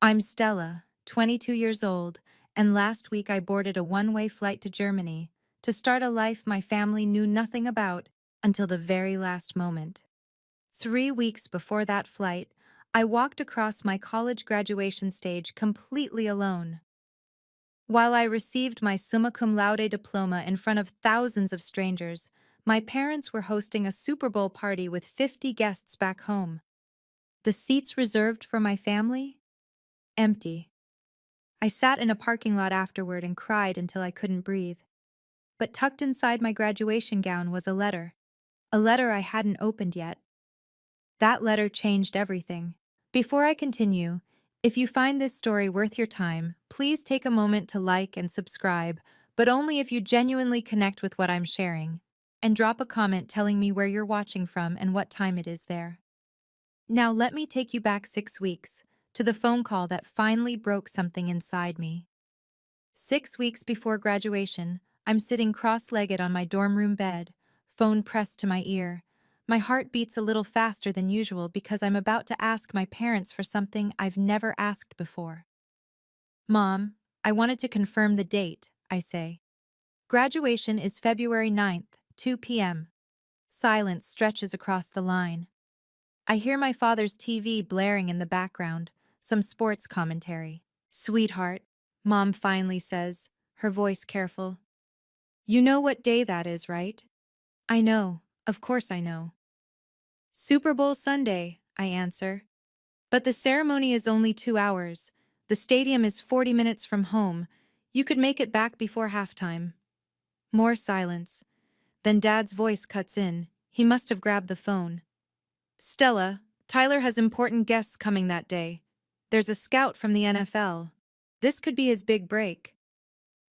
I'm Stella, 22 years old, and last week I boarded a one-way flight to Germany to start a life my family knew nothing about until the very last moment. 3 weeks before that flight, I walked across my college graduation stage completely alone. While I received my summa cum laude diploma in front of thousands of strangers, my parents were hosting a Super Bowl party with 50 guests back home. The seats reserved for my family? Empty. I sat in a parking lot afterward and cried until I couldn't breathe. But tucked inside my graduation gown was a letter I hadn't opened yet. That letter changed everything. Before I continue, if you find this story worth your time, please take a moment to like and subscribe, but only if you genuinely connect with what I'm sharing. And drop a comment telling me where you're watching from and what time it is there. Now let me take you back 6 weeks, to the phone call that finally broke something inside me. 6 weeks before graduation, I'm sitting cross-legged on my dorm room bed, phone pressed to my ear. My heart beats a little faster than usual because I'm about to ask my parents for something I've never asked before. Mom, I wanted to confirm the date, I say. Graduation is February 9th, 2 p.m. Silence stretches across the line. I hear my father's TV blaring in the background, some sports commentary. Sweetheart, Mom finally says, her voice careful. You know what day that is, right? I know, of course I know. Super Bowl Sunday, I answer. But the ceremony is only 2 hours. The stadium is 40 minutes from home. You could make it back before halftime. More silence. Then Dad's voice cuts in. He must have grabbed the phone. Stella, Tyler has important guests coming that day. There's a scout from the NFL. This could be his big break.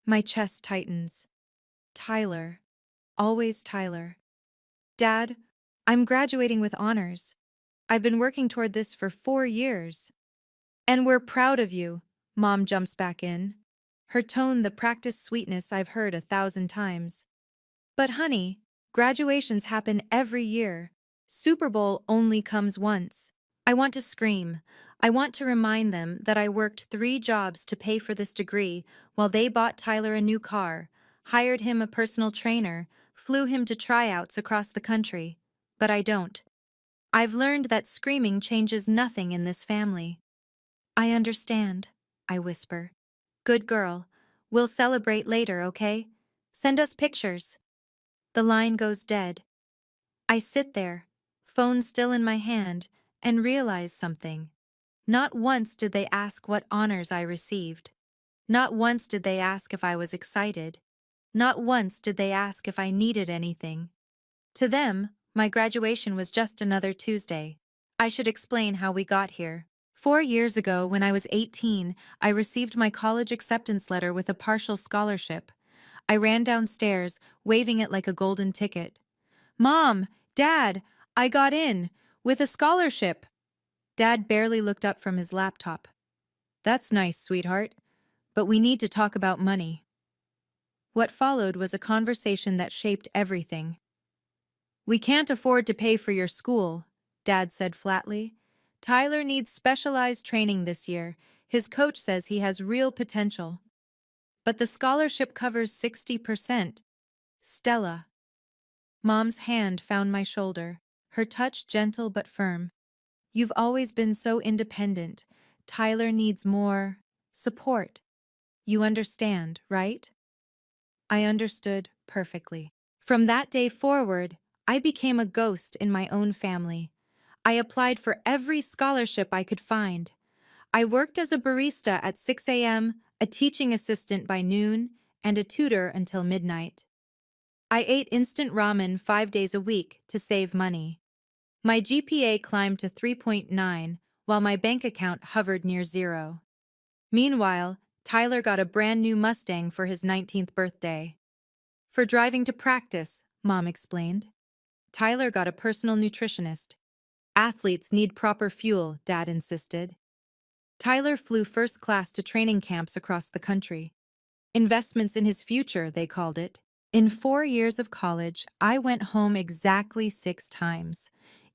My chest tightens. Tyler. Always Tyler. Dad, I'm graduating with honors. I've been working toward this for 4 years. And we're proud of you, Mom jumps back in. Her tone the practiced sweetness I've heard 1,000 times. But honey, graduations happen every year. Super Bowl only comes once. I want to scream. I want to remind them that I worked 3 jobs to pay for this degree while they bought Tyler a new car, hired him a personal trainer, flew him to tryouts across the country. But I don't. I've learned that screaming changes nothing in this family. I understand, I whisper. Good girl. We'll celebrate later, okay? Send us pictures. The line goes dead. I sit there, phone still in my hand, and realize something. Not once did they ask what honors I received. Not once did they ask if I was excited. Not once did they ask if I needed anything. To them, my graduation was just another Tuesday. I should explain how we got here. 4 years ago, when I was 18, I received my college acceptance letter with a partial scholarship. I ran downstairs, waving it like a golden ticket. Mom, Dad, I got in, with a scholarship. Dad barely looked up from his laptop. That's nice, sweetheart, but we need to talk about money. What followed was a conversation that shaped everything. We can't afford to pay for your school, Dad said flatly. Tyler needs specialized training this year. His coach says he has real potential. But the scholarship covers 60%. Stella. Mom's hand found my shoulder, her touch gentle but firm. You've always been so independent. Tyler needs more support. You understand, right? I understood perfectly. From that day forward, I became a ghost in my own family. I applied for every scholarship I could find. I worked as a barista at 6 a.m., a teaching assistant by noon, and a tutor until midnight. I ate instant ramen 5 days a week to save money. My GPA climbed to 3.9, while my bank account hovered near zero. Meanwhile, Tyler got a brand new Mustang for his 19th birthday. For driving to practice, Mom explained. Tyler got a personal nutritionist. Athletes need proper fuel, Dad insisted. Tyler flew first class to training camps across the country. Investments in his future, they called it. In 4 years of college, I went home exactly 6 times.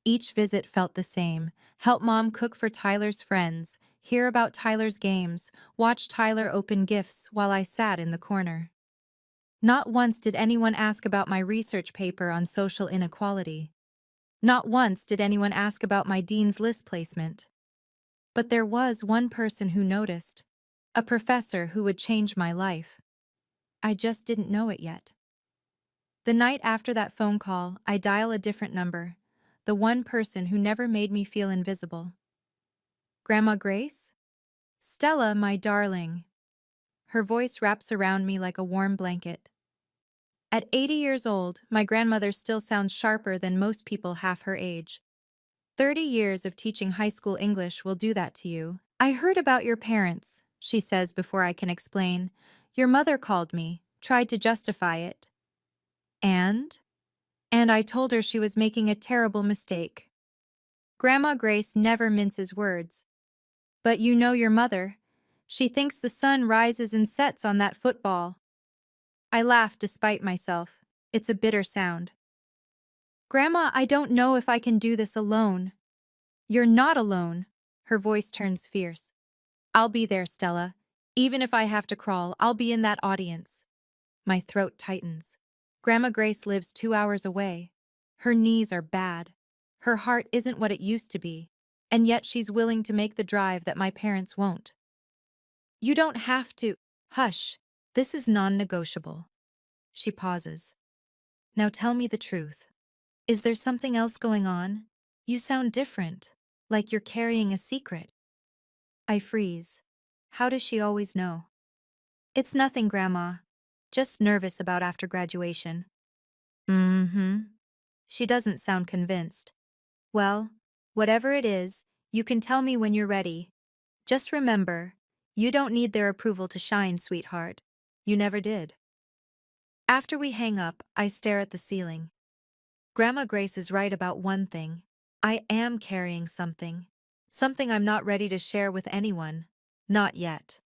Each visit felt the same. Help Mom cook for Tyler's friends, hear about Tyler's games, watch Tyler open gifts while I sat in the corner. Not once did anyone ask about my research paper on social inequality. Not once did anyone ask about my dean's list placement. But there was one person who noticed. A professor who would change my life. I just didn't know it yet. The night after that phone call, I dial a different number. The one person who never made me feel invisible. Grandma Grace? Stella, my darling. Her voice wraps around me like a warm blanket. At 80 years old, my grandmother still sounds sharper than most people half her age. 30 years of teaching high school English will do that to you. I heard about your parents, she says before I can explain. Your mother called me, tried to justify it. And? And I told her she was making a terrible mistake. Grandma Grace never minces words. But you know your mother. She thinks the sun rises and sets on that football. I laugh despite myself. It's a bitter sound. Grandma, I don't know if I can do this alone. You're not alone. Her voice turns fierce. I'll be there, Stella. Even if I have to crawl, I'll be in that audience. My throat tightens. Grandma Grace lives 2 hours away. Her knees are bad. Her heart isn't what it used to be. And yet she's willing to make the drive that my parents won't. You don't have to. Hush. This is non-negotiable. She pauses. Now tell me the truth. Is there something else going on? You sound different, like you're carrying a secret. I freeze. How does she always know? It's nothing, Grandma. Just nervous about after graduation. Mm-hmm. She doesn't sound convinced. Well, whatever it is, you can tell me when you're ready. Just remember, you don't need their approval to shine, sweetheart. You never did. After we hang up, I stare at the ceiling. Grandma Grace is right about one thing. I am carrying something. Something I'm not ready to share with anyone. Not yet.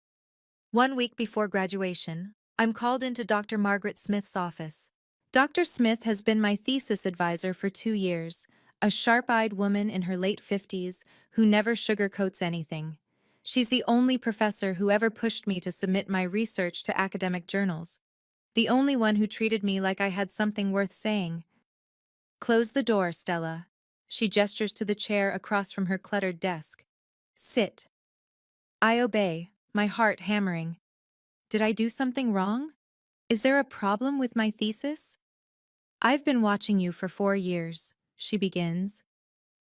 1 week before graduation, I'm called into Dr. Margaret Smith's office. Dr. Smith has been my thesis advisor for 2 years, a sharp-eyed woman in her late 50s who never sugarcoats anything. She's the only professor who ever pushed me to submit my research to academic journals. The only one who treated me like I had something worth saying. Close the door, Stella. She gestures to the chair across from her cluttered desk. Sit. I obey, my heart hammering. Did I do something wrong? Is there a problem with my thesis? I've been watching you for 4 years, she begins.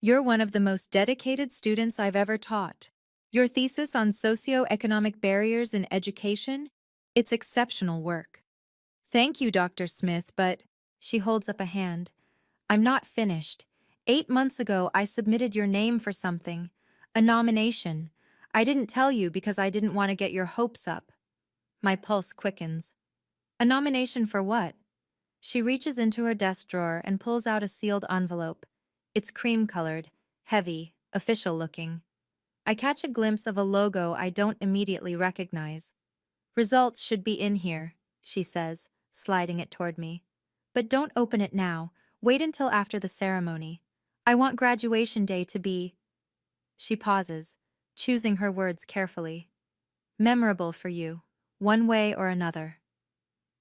You're one of the most dedicated students I've ever taught. Your thesis on socio-economic barriers in education? It's exceptional work. Thank you, Dr. Smith, but she holds up a hand. I'm not finished. 8 months ago, I submitted your name for something. A nomination. I didn't tell you because I didn't want to get your hopes up. My pulse quickens. A nomination for what? She reaches into her desk drawer and pulls out a sealed envelope. It's cream-colored, heavy, official-looking. I catch a glimpse of a logo I don't immediately recognize. Results should be in here, she says, sliding it toward me. But don't open it now. Wait until after the ceremony. I want graduation day to be... She pauses, choosing her words carefully. Memorable for you, one way or another.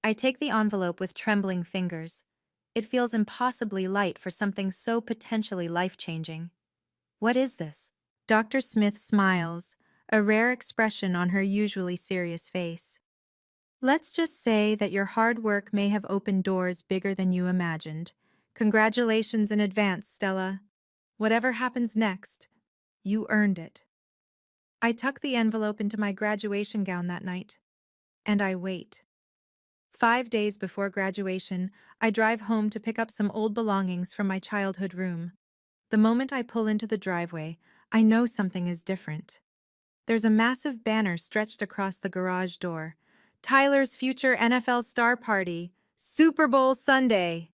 I take the envelope with trembling fingers. It feels impossibly light for something so potentially life-changing. What is this? Dr. Smith smiles, a rare expression on her usually serious face. Let's just say that your hard work may have opened doors bigger than you imagined. Congratulations in advance, Stella. Whatever happens next, you earned it. I tuck the envelope into my graduation gown that night, and I wait. 5 days before graduation, I drive home to pick up some old belongings from my childhood room. The moment I pull into the driveway, I know something is different. There's a massive banner stretched across the garage door. Tyler's future NFL star party, Super Bowl Sunday.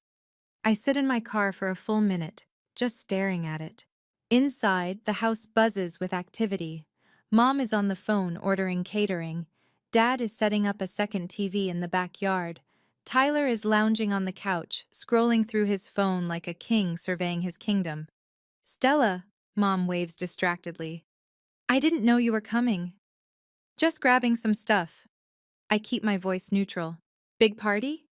I sit in my car for a full minute, just staring at it. Inside, the house buzzes with activity. Mom is on the phone ordering catering. Dad is setting up a second TV in the backyard. Tyler is lounging on the couch, scrolling through his phone like a king surveying his kingdom. Stella, Mom waves distractedly. I didn't know you were coming. Just grabbing some stuff. I keep my voice neutral. Big party?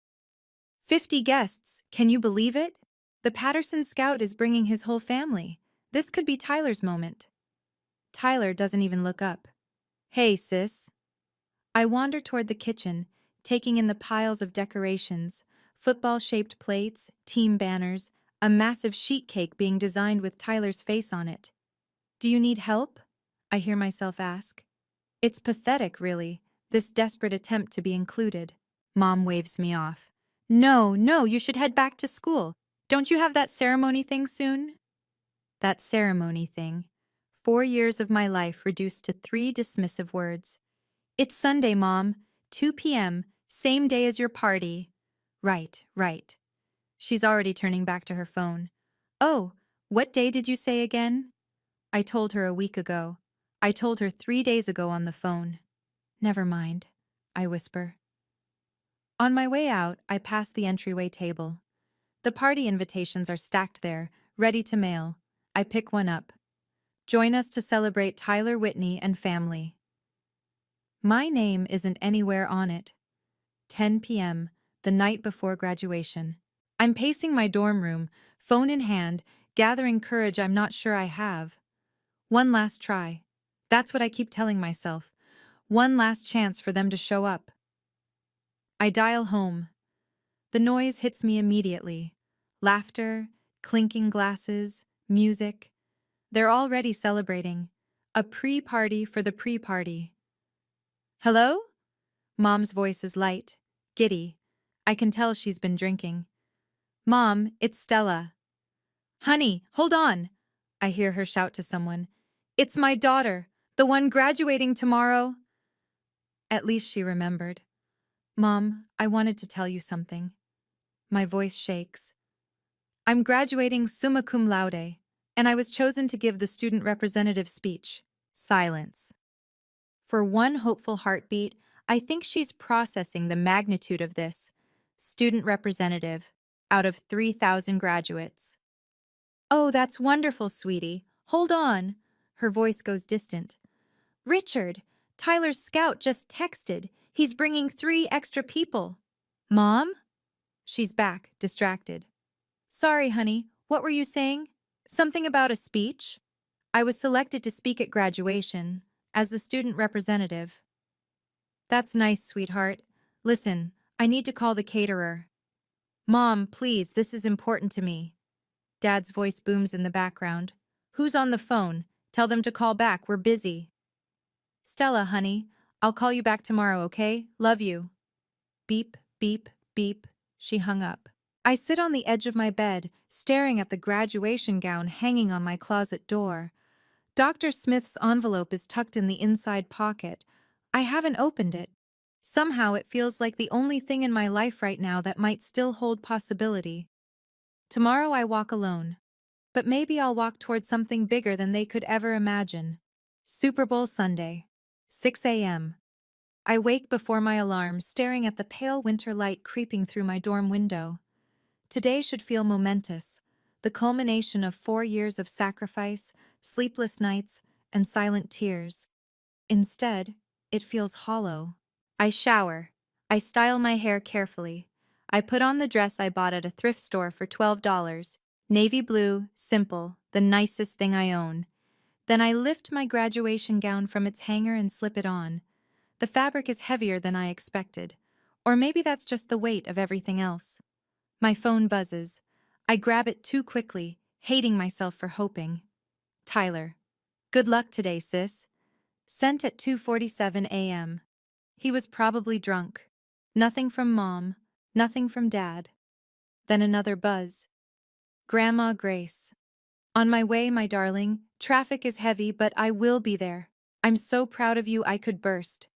50 guests, can you believe it? The Patterson Scout is bringing his whole family. This could be Tyler's moment. Tyler doesn't even look up. Hey, sis. I wander toward the kitchen, taking in the piles of decorations, football-shaped plates, team banners, a massive sheet cake being designed with Tyler's face on it. Do you need help? I hear myself ask. It's pathetic, really, this desperate attempt to be included. Mom waves me off. No, no, you should head back to school. Don't you have that ceremony thing soon? That ceremony thing. 4 years of my life reduced to 3 dismissive words. It's Sunday, Mom. 2 p.m., same day as your party. Right, right. She's already turning back to her phone. Oh, what day did you say again? I told her a week ago. I told her 3 days ago on the phone. Never mind, I whisper. On my way out, I pass the entryway table. The party invitations are stacked there, ready to mail. I pick one up. Join us to celebrate Tyler Whitney and family. My name isn't anywhere on it. 10 p.m., the night before graduation. I'm pacing my dorm room, phone in hand, gathering courage I'm not sure I have. One last try. That's what I keep telling myself. One last chance for them to show up. I dial home. The noise hits me immediately. Laughter, clinking glasses, music. They're already celebrating. A pre-party for the pre-party. Hello? Mom's voice is light, giddy. I can tell she's been drinking. Mom, it's Stella. Honey, hold on! I hear her shout to someone. It's my daughter, the one graduating tomorrow. At least she remembered. Mom, I wanted to tell you something. My voice shakes. I'm graduating summa cum laude, and I was chosen to give the student representative speech. Silence. For one hopeful heartbeat, I think she's processing the magnitude of this. Student representative, out of 3,000 graduates. Oh, that's wonderful, sweetie. Hold on. Her voice goes distant. Richard, Tyler's scout just texted. He's bringing 3 extra people. Mom? She's back, distracted. Sorry, honey. What were you saying? Something about a speech? I was selected to speak at graduation, as the student representative. That's nice, sweetheart. Listen, I need to call the caterer. Mom, please, this is important to me. Dad's voice booms in the background. Who's on the phone? Tell them to call back, we're busy. Stella, honey, I'll call you back tomorrow, okay? Love you. Beep, beep, beep. She hung up. I sit on the edge of my bed, staring at the graduation gown hanging on my closet door. Dr. Smith's envelope is tucked in the inside pocket. I haven't opened it. Somehow it feels like the only thing in my life right now that might still hold possibility. Tomorrow I walk alone. But maybe I'll walk toward something bigger than they could ever imagine. Super Bowl Sunday. 6 a.m. I wake before my alarm, staring at the pale winter light creeping through my dorm window. Today should feel momentous, the culmination of 4 years of sacrifice, sleepless nights, and silent tears. Instead, it feels hollow. I shower. I style my hair carefully. I put on the dress I bought at a thrift store for $12, navy blue, simple, the nicest thing I own. Then I lift my graduation gown from its hanger and slip it on. The fabric is heavier than I expected, or maybe that's just the weight of everything else. My phone buzzes. I grab it too quickly, hating myself for hoping. Tyler. Good luck today, sis. Sent at 2:47 a.m. He was probably drunk. Nothing from Mom, nothing from Dad. Then another buzz. Grandma Grace. On my way, my darling. Traffic is heavy, but I will be there. I'm so proud of you I could burst.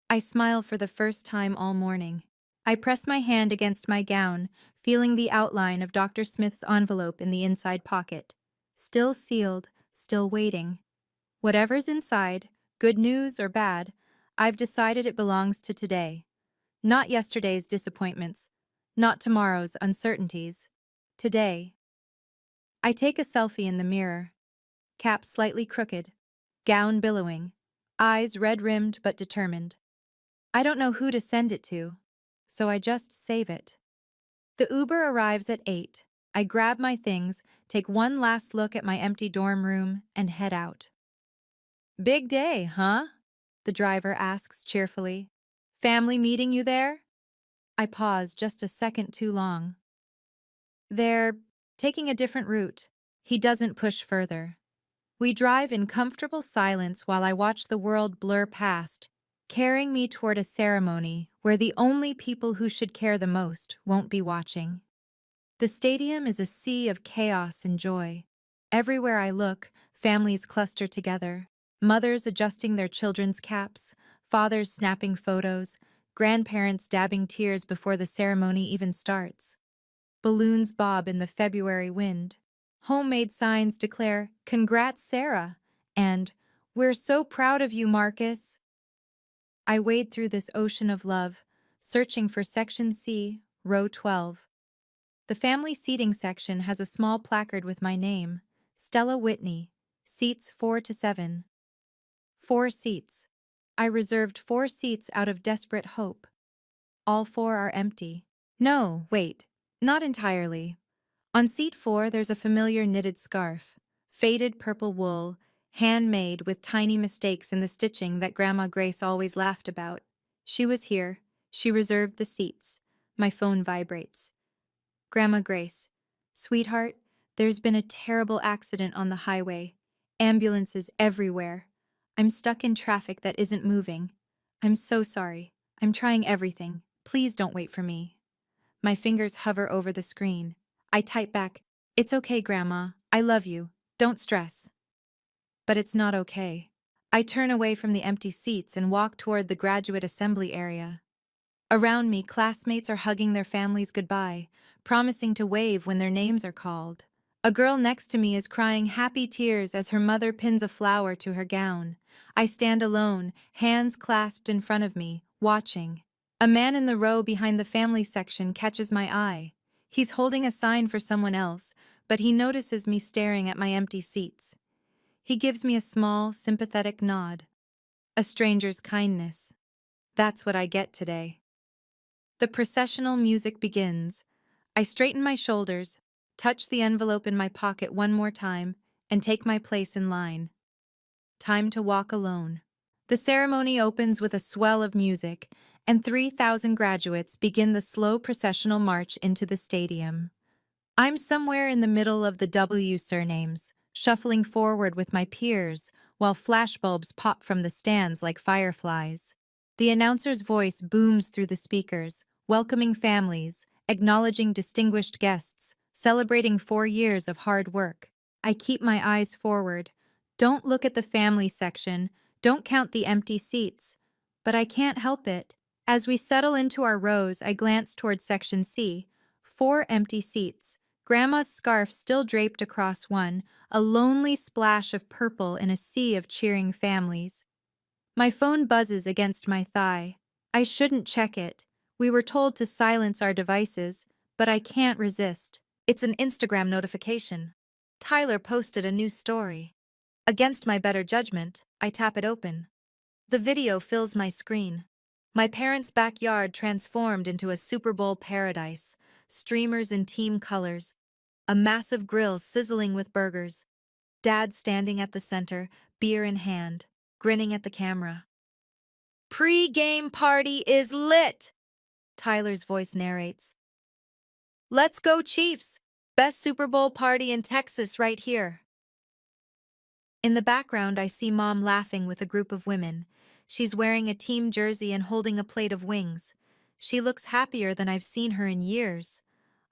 I smile for the first time all morning. I press my hand against my gown, feeling the outline of Dr. Smith's envelope in the inside pocket. Still sealed, still waiting. Whatever's inside, good news or bad, I've decided it belongs to today. Not yesterday's disappointments, not tomorrow's uncertainties. Today. I take a selfie in the mirror. Cap slightly crooked. gown billowing, eyes red-rimmed but determined. I don't know who to send it to, so I just save it. The Uber arrives at 8. I grab my things, take one last look at my empty dorm room, and head out. Big day, huh? The driver asks cheerfully. Family meeting you there? I pause just a second too long. They're taking a different route. He doesn't push further. We drive in comfortable silence while I watch the world blur past, carrying me toward a ceremony where the only people who should care the most won't be watching. The stadium is a sea of chaos and joy. Everywhere I look, families cluster together, mothers adjusting their children's caps, fathers snapping photos, grandparents dabbing tears before the ceremony even starts. Balloons bob in the February wind. Homemade signs declare, "Congrats, Sarah," and "We're so proud of you, Marcus." I wade through this ocean of love, searching for Section C, Row 12. The family seating section has a small placard with my name, Stella Whitney, seats 4 to 7. 4 seats. I reserved 4 seats out of desperate hope. All 4 are empty. No, wait, not entirely. On seat 4, there's a familiar knitted scarf, faded purple wool, handmade with tiny mistakes in the stitching that Grandma Grace always laughed about. She was here. She reserved the seats. My phone vibrates. Grandma Grace, sweetheart, there's been a terrible accident on the highway. Ambulances everywhere. I'm stuck in traffic that isn't moving. I'm so sorry. I'm trying everything. Please don't wait for me. My fingers hover over the screen. I type back, "It's okay, Grandma. I love you. Don't stress." But it's not okay. I turn away from the empty seats and walk toward the graduate assembly area. Around me, classmates are hugging their families goodbye, promising to wave when their names are called. A girl next to me is crying happy tears as her mother pins a flower to her gown. I stand alone, hands clasped in front of me, watching. A man in the row behind the family section catches my eye. He's holding a sign for someone else, but he notices me staring at my empty seats. He gives me a small, sympathetic nod. A stranger's kindness. That's what I get today. The processional music begins. I straighten my shoulders, touch the envelope in my pocket one more time, and take my place in line. Time to walk alone. The ceremony opens with a swell of music, and 3,000 graduates begin the slow processional march into the stadium. I'm somewhere in the middle of the W surnames, shuffling forward with my peers, while flashbulbs pop from the stands like fireflies. The announcer's voice booms through the speakers, welcoming families, acknowledging distinguished guests, celebrating 4 years of hard work. I keep my eyes forward. Don't look at the family section, don't count the empty seats. But I can't help it. As we settle into our rows, I glance toward Section C. 4 empty seats. Grandma's scarf still draped across one, a lonely splash of purple in a sea of cheering families. My phone buzzes against my thigh. I shouldn't check it. We were told to silence our devices, but I can't resist. It's an Instagram notification. Tyler posted a new story. Against my better judgment, I tap it open. The video fills my screen. My parents' backyard transformed into a Super Bowl paradise, streamers in team colors, a massive grill sizzling with burgers, Dad standing at the center, beer in hand, grinning at the camera. "Pre-game party is lit," Tyler's voice narrates. "Let's go Chiefs! Best Super Bowl party in Texas right here." In the background, I see Mom laughing with a group of women. She's wearing a team jersey and holding a plate of wings. She looks happier than I've seen her in years.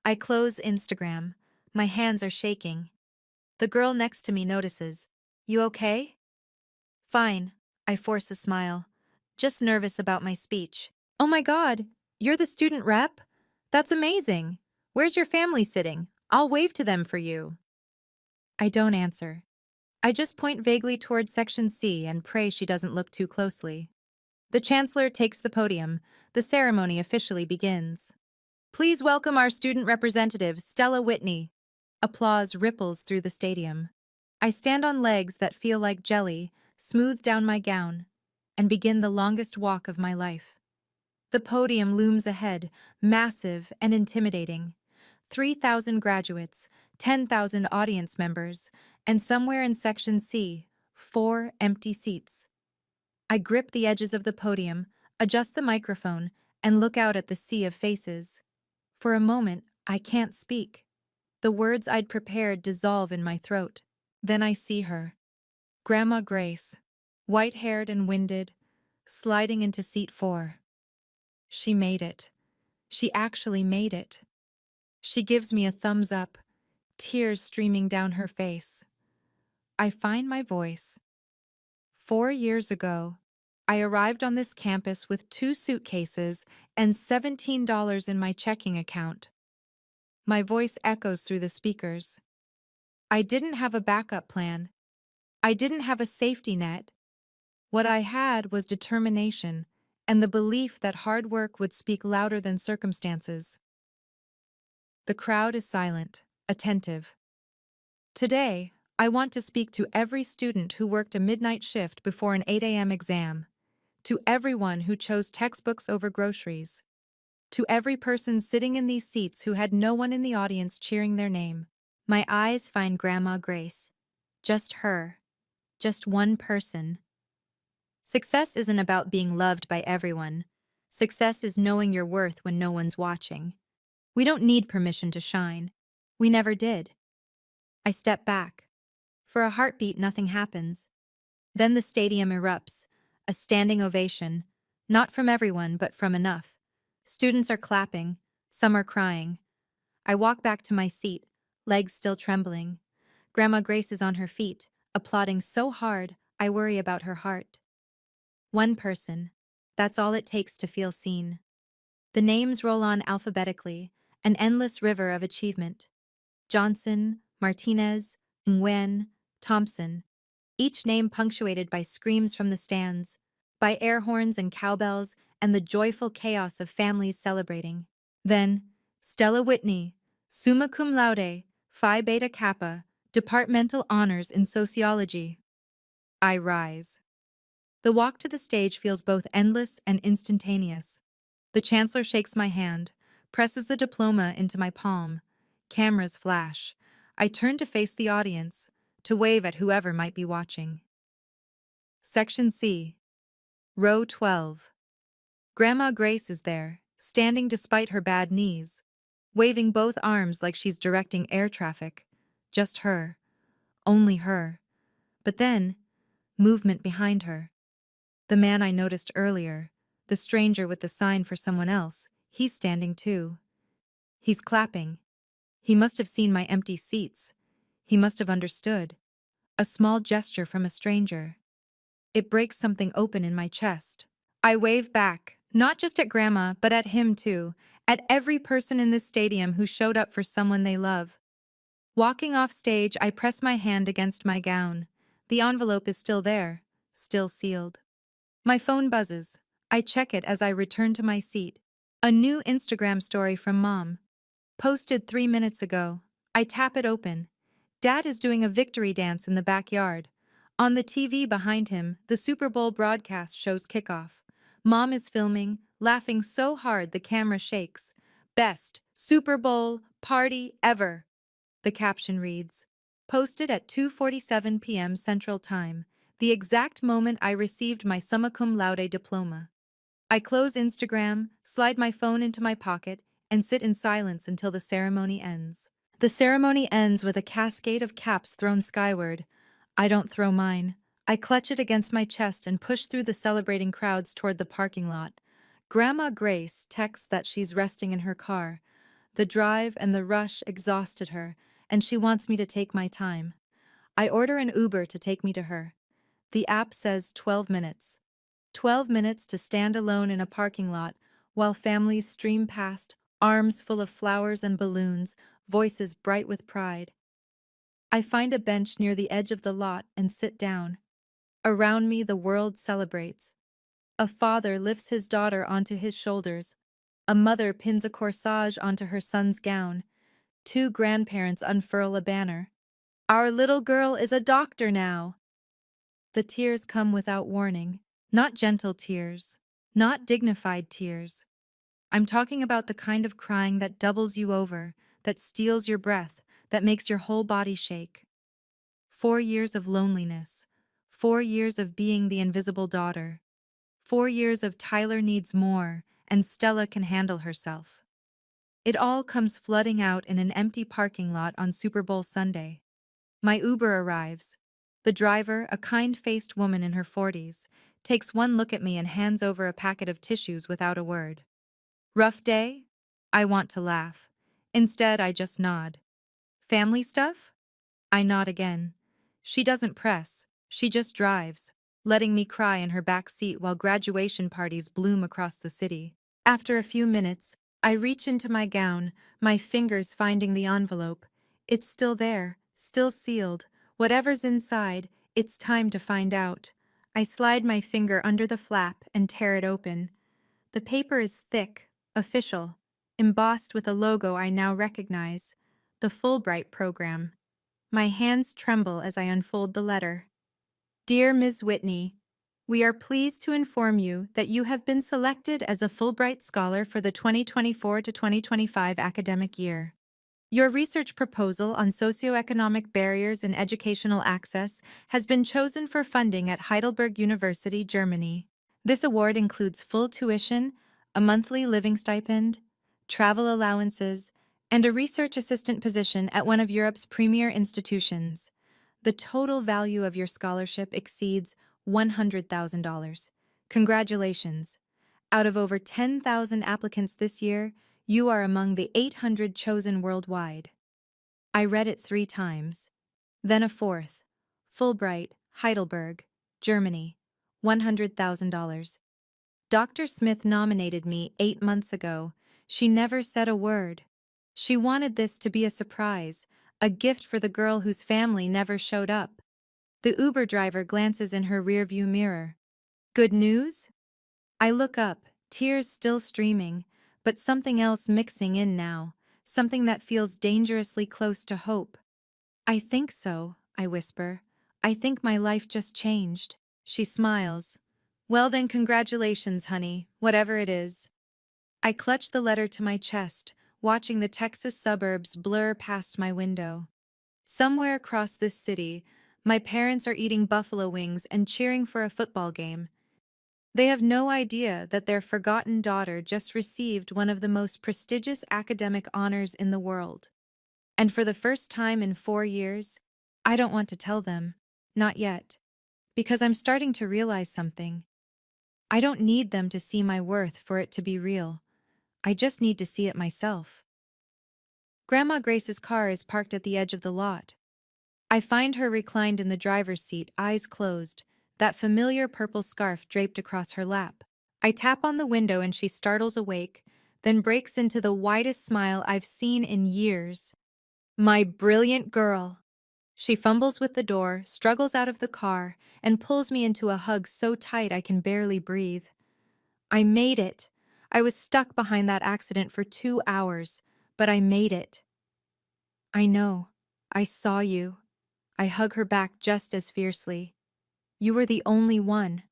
I close Instagram. My hands are shaking. The girl next to me notices. "You okay?" "Fine." I force a smile. Just nervous about my speech. "Oh my God, you're the student rep? That's amazing. Where's your family sitting? I'll wave to them for you." I don't answer. I just point vaguely toward Section C and pray she doesn't look too closely. The chancellor takes the podium. The ceremony officially begins. "Please welcome our student representative, Stella Whitney." Applause ripples through the stadium. I stand on legs that feel like jelly, smooth down my gown, and begin the longest walk of my life. The podium looms ahead, massive and intimidating. 3,000 graduates, 10,000 audience members, and somewhere in Section C, 4 empty seats. I grip the edges of the podium, adjust the microphone, and look out at the sea of faces. For a moment, I can't speak. The words I'd prepared dissolve in my throat. Then I see her, Grandma Grace, white-haired and winded, sliding into seat 4. She made it. She actually made it. She gives me a thumbs up, tears streaming down her face. I find my voice. 4 years ago, I arrived on this campus with 2 suitcases and $17 in my checking account. My voice echoes through the speakers. I didn't have a backup plan. I didn't have a safety net. What I had was determination and the belief that hard work would speak louder than circumstances. The crowd is silent, attentive. Today, I want to speak to every student who worked a midnight shift before an 8 a.m. exam, to everyone who chose textbooks over groceries, to every person sitting in these seats who had no one in the audience cheering their name. My eyes find Grandma Grace. Just her. Just one person. Success isn't about being loved by everyone. Success is knowing your worth when no one's watching. We don't need permission to shine. We never did. I step back. For a heartbeat, nothing happens. Then the stadium erupts, a standing ovation, not from everyone, but from enough. Students are clapping, some are crying. I walk back to my seat, legs still trembling. Grandma Grace is on her feet, applauding so hard, I worry about her heart. One person. That's all it takes to feel seen. The names roll on alphabetically, an endless river of achievement. Johnson, Martinez, Nguyen, Thompson, each name punctuated by screams from the stands, by air horns and cowbells, and the joyful chaos of families celebrating. Then, Stella Whitney, summa cum laude, Phi Beta Kappa, departmental honors in sociology. I rise. The walk to the stage feels both endless and instantaneous. The chancellor shakes my hand, presses the diploma into my palm. Cameras flash. I turn to face the audience, to wave at whoever might be watching. Section C. Row 12. Grandma Grace is there, standing despite her bad knees, waving both arms like she's directing air traffic. Just her. Only her. But then, movement behind her. The man I noticed earlier, the stranger with the sign for someone else, he's standing too. He's clapping. He must have seen my empty seats. He must have understood. A small gesture from a stranger. It breaks something open in my chest. I wave back, not just at Grandma, but at him too, at every person in this stadium who showed up for someone they love. Walking off stage, I press my hand against my gown. The envelope is still there, still sealed. My phone buzzes. I check it as I return to my seat. A new Instagram story from Mom. Posted 3 minutes ago. I tap it open. Dad is doing a victory dance in the backyard. On the TV behind him, the Super Bowl broadcast shows kickoff. Mom is filming, laughing so hard the camera shakes. Best Super Bowl party ever. The caption reads, posted at 2:47 p.m. Central Time, the exact moment I received my summa cum laude diploma. I close Instagram, slide my phone into my pocket, and sit in silence until the ceremony ends. The ceremony ends with a cascade of caps thrown skyward. I don't throw mine. I clutch it against my chest and push through the celebrating crowds toward the parking lot. Grandma Grace texts that she's resting in her car. The drive and the rush exhausted her, and she wants me to take my time. I order an Uber to take me to her. The app says 12 minutes. 12 minutes to stand alone in a parking lot while families stream past, arms full of flowers and balloons, voices bright with pride. I find a bench near the edge of the lot and sit down. Around me, the world celebrates. A father lifts his daughter onto his shoulders. A mother pins a corsage onto her son's gown. 2 grandparents unfurl a banner. Our little girl is a doctor now. The tears come without warning. Not gentle tears. Not dignified tears. I'm talking about the kind of crying that doubles you over, that steals your breath, that makes your whole body shake. 4 years of loneliness. 4 years of being the invisible daughter. 4 years of Tyler needs more, and Stella can handle herself. It all comes flooding out in an empty parking lot on Super Bowl Sunday. My Uber arrives. The driver, a kind-faced woman in her 40s, takes one look at me and hands over a packet of tissues without a word. Rough day? I want to laugh. Instead, I just nod. Family stuff? I nod again. She doesn't press. She just drives, letting me cry in her back seat while graduation parties bloom across the city. After a few minutes, I reach into my gown, my fingers finding the envelope. It's still there, still sealed. Whatever's inside, it's time to find out. I slide my finger under the flap and tear it open. The paper is thick, official, embossed with a logo I now recognize, the Fulbright program. My hands tremble as I unfold the letter. Dear Ms. Whitney, we are pleased to inform you that you have been selected as a Fulbright Scholar for the 2024 to 2025 academic year. Your research proposal on socioeconomic barriers in educational access has been chosen for funding at Heidelberg University, Germany. This award includes full tuition, a monthly living stipend, travel allowances, and a research assistant position at one of Europe's premier institutions. The total value of your scholarship exceeds $100,000. Congratulations! Out of over 10,000 applicants this year, you are among the 800 chosen worldwide. I read it 3 times. Then a fourth. Fulbright, Heidelberg, Germany. $100,000. Dr. Smith nominated me 8 months ago. She never said a word. She wanted this to be a surprise, a gift for the girl whose family never showed up. The Uber driver glances in her rearview mirror. Good news? I look up, tears still streaming, but something else mixing in now, something that feels dangerously close to hope. I think so, I whisper. I think my life just changed. She smiles. Well then, congratulations, honey, whatever it is. I clutch the letter to my chest, watching the Texas suburbs blur past my window. Somewhere across this city, my parents are eating buffalo wings and cheering for a football game. They have no idea that their forgotten daughter just received one of the most prestigious academic honors in the world. And for the first time in 4 years, I don't want to tell them. Not yet. Because I'm starting to realize something. I don't need them to see my worth for it to be real. I just need to see it myself. Grandma Grace's car is parked at the edge of the lot. I find her reclined in the driver's seat, eyes closed, that familiar purple scarf draped across her lap. I tap on the window and she startles awake, then breaks into the widest smile I've seen in years. My brilliant girl. She fumbles with the door, struggles out of the car, and pulls me into a hug so tight I can barely breathe. I made it. I was stuck behind that accident for 2 hours, but I made it. I know. I saw you. I hug her back just as fiercely. You were the only one.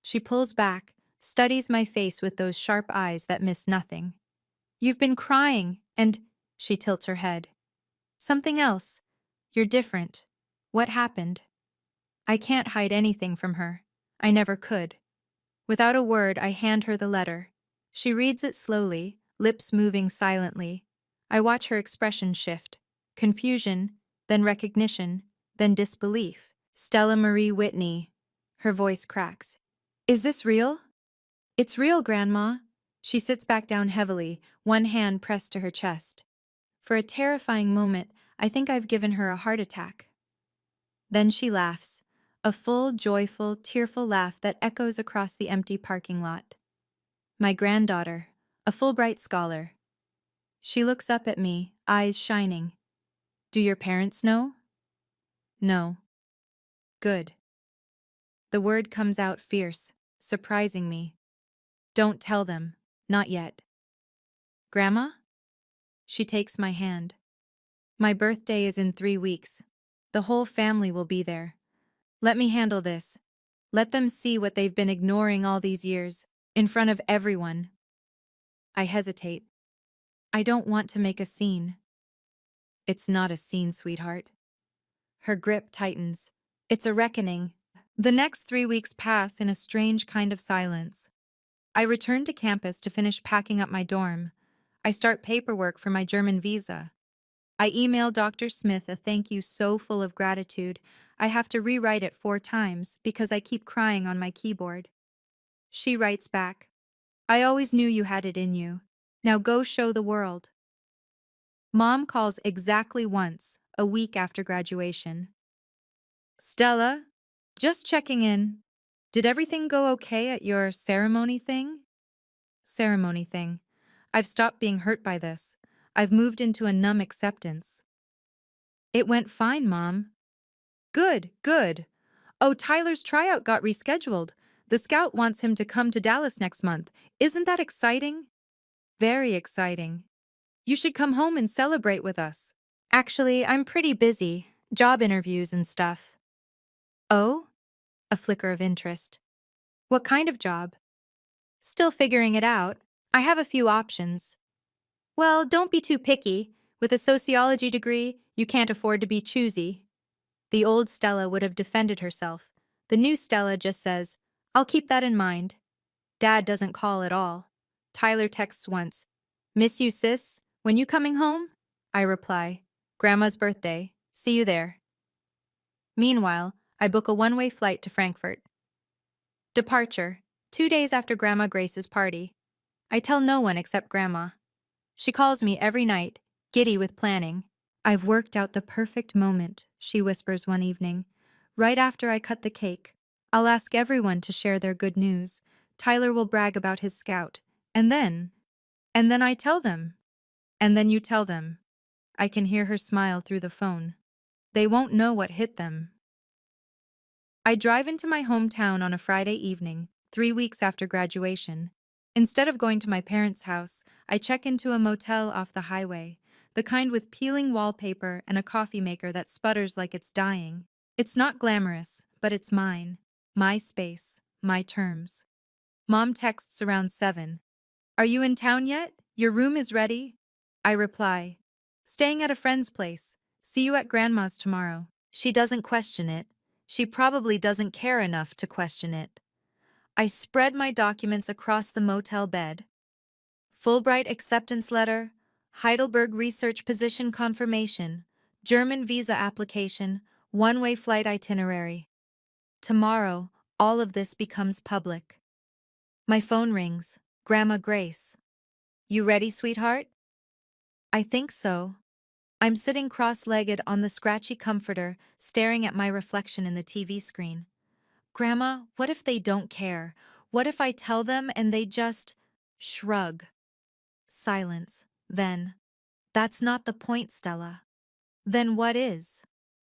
She pulls back, studies my face with those sharp eyes that miss nothing. You've been crying, and she tilts her head. Something else. You're different. What happened? I can't hide anything from her. I never could. Without a word, I hand her the letter. She reads it slowly, lips moving silently. I watch her expression shift. Confusion, then recognition, then disbelief. Stella Marie Whitney. Her voice cracks. Is this real? It's real, Grandma. She sits back down heavily, one hand pressed to her chest. For a terrifying moment, I think I've given her a heart attack. Then she laughs, a full, joyful, tearful laugh that echoes across the empty parking lot. My granddaughter, a Fulbright scholar. She looks up at me, eyes shining. Do your parents know? No. Good. The word comes out fierce, surprising me. Don't tell them, not yet. Grandma? She takes my hand. My birthday is in 3 weeks. The whole family will be there. Let me handle this. Let them see what they've been ignoring all these years, in front of everyone. I hesitate. I don't want to make a scene. It's not a scene, sweetheart. Her grip tightens. It's a reckoning. The next 3 weeks pass in a strange kind of silence. I return to campus to finish packing up my dorm. I start paperwork for my German visa. I email Dr. Smith a thank you so full of gratitude, I have to rewrite it 4 times because I keep crying on my keyboard. She writes back, I always knew you had it in you. Now go show the world. Mom calls exactly once, a week after graduation. Stella, just checking in. Did everything go okay at your ceremony thing? Ceremony thing. I've stopped being hurt by this. I've moved into a numb acceptance. It went fine, Mom. Good, good. Oh, Tyler's tryout got rescheduled. The scout wants him to come to Dallas next month. Isn't that exciting? Very exciting. You should come home and celebrate with us. Actually, I'm pretty busy. Job interviews and stuff. Oh? A flicker of interest. What kind of job? Still figuring it out. I have a few options. Well, don't be too picky. With a sociology degree, you can't afford to be choosy. The old Stella would have defended herself. The new Stella just says, I'll keep that in mind. Dad doesn't call at all. Tyler texts once, Miss you, sis. When you coming home? I reply, Grandma's birthday. See you there. Meanwhile, I book a one-way flight to Frankfurt. Departure, 2 days after Grandma Grace's party. I tell no one except Grandma. She calls me every night, giddy with planning. I've worked out the perfect moment, she whispers one evening. Right after I cut the cake, I'll ask everyone to share their good news. Tyler will brag about his scout. And then I tell them. And then you tell them. I can hear her smile through the phone. They won't know what hit them. I drive into my hometown on a Friday evening, 3 weeks after graduation. Instead of going to my parents' house, I check into a motel off the highway, the kind with peeling wallpaper and a coffee maker that sputters like it's dying. It's not glamorous, but it's mine. My space, my terms. Mom texts around 7. Are you in town yet? Your room is ready? I reply, staying at a friend's place. See you at Grandma's tomorrow. She doesn't question it. She probably doesn't care enough to question it. I spread my documents across the motel bed. Fulbright acceptance letter, Heidelberg research position confirmation, German visa application, one-way flight itinerary. Tomorrow, all of this becomes public. My phone rings. Grandma Grace. You ready, sweetheart? I think so. I'm sitting cross-legged on the scratchy comforter, staring at my reflection in the TV screen. Grandma, what if they don't care? What if I tell them and they just shrug? Silence. Then, that's not the point, Stella. Then what is?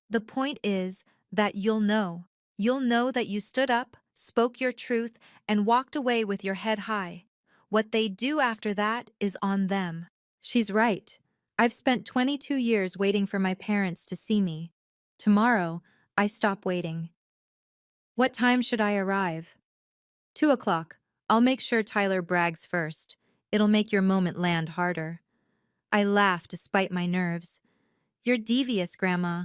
The point is that you'll know. You'll know that you stood up, spoke your truth, and walked away with your head high. What they do after that is on them. She's right. I've spent 22 years waiting for my parents to see me. Tomorrow, I stop waiting. What time should I arrive? 2 o'clock. I'll make sure Tyler brags first. It'll make your moment land harder. I laugh despite my nerves. You're devious, Grandma.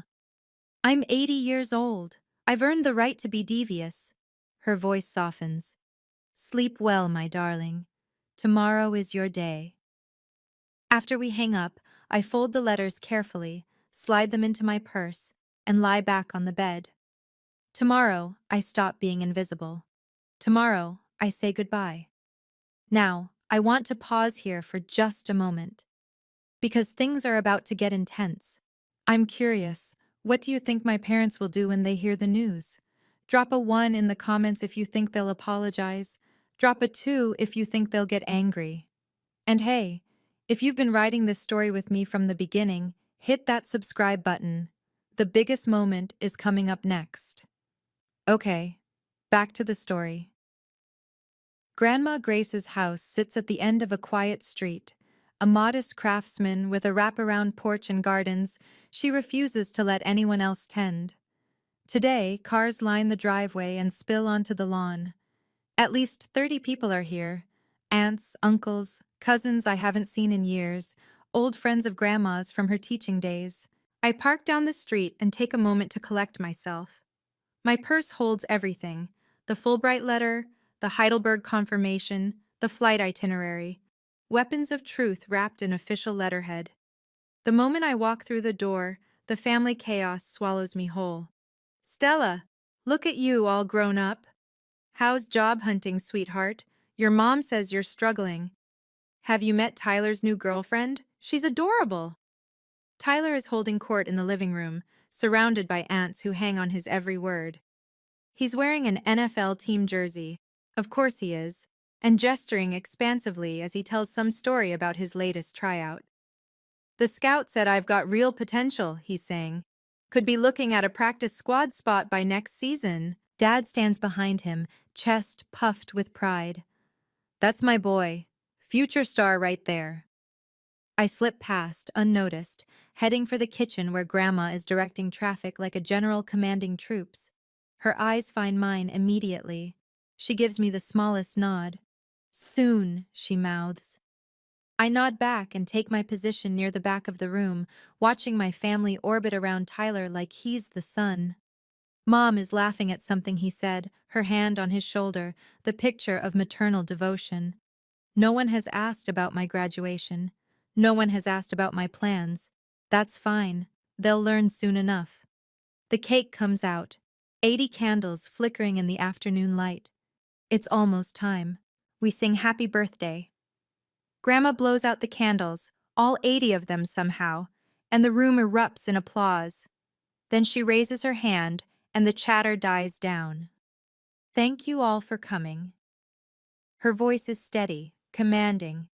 I'm 80 years old. I've earned the right to be devious. Her voice softens. Sleep well, my darling. Tomorrow is your day. After we hang up, I fold the letters carefully, slide them into my purse, and lie back on the bed. Tomorrow, I stop being invisible. Tomorrow, I say goodbye. Now, I want to pause here for just a moment. Because things are about to get intense. I'm curious, what do you think my parents will do when they hear the news? Drop a 1 in the comments if you think they'll apologize. Drop a 2 if you think they'll get angry. And hey, if you've been writing this story with me from the beginning, hit that subscribe button. The biggest moment is coming up next. Okay, back to the story. Grandma Grace's house sits at the end of a quiet street. A modest craftsman with a wraparound porch and gardens, she refuses to let anyone else tend. Today, cars line the driveway and spill onto the lawn. At least 30 people are here. Aunts, uncles, cousins I haven't seen in years, old friends of Grandma's from her teaching days. I park down the street and take a moment to collect myself. My purse holds everything: the Fulbright letter, the Heidelberg confirmation, the flight itinerary. Weapons of truth wrapped in official letterhead. The moment I walk through the door, the family chaos swallows me whole. Stella, look at you all grown up. How's job hunting, sweetheart? Your mom says you're struggling. Have you met Tyler's new girlfriend? She's adorable. Tyler is holding court in the living room, surrounded by aunts who hang on his every word. He's wearing an NFL team jersey, of course he is, and gesturing expansively as he tells some story about his latest tryout. The scout said I've got real potential, he's saying. Could be looking at a practice squad spot by next season. Dad stands behind him, chest puffed with pride. That's my boy. Future star right there. I slip past, unnoticed, heading for the kitchen where Grandma is directing traffic like a general commanding troops. Her eyes find mine immediately. She gives me the smallest nod. Soon, she mouths. I nod back and take my position near the back of the room, watching my family orbit around Tyler like he's the sun. Mom is laughing at something he said, her hand on his shoulder, the picture of maternal devotion. No one has asked about my graduation. No one has asked about my plans. That's fine. They'll learn soon enough. The cake comes out, 80 candles flickering in the afternoon light. It's almost time. We sing happy birthday. Grandma blows out the candles, all 80 of them somehow, and the room erupts in applause. Then she raises her hand, and the chatter dies down. Thank you all for coming. Her voice is steady, commanding.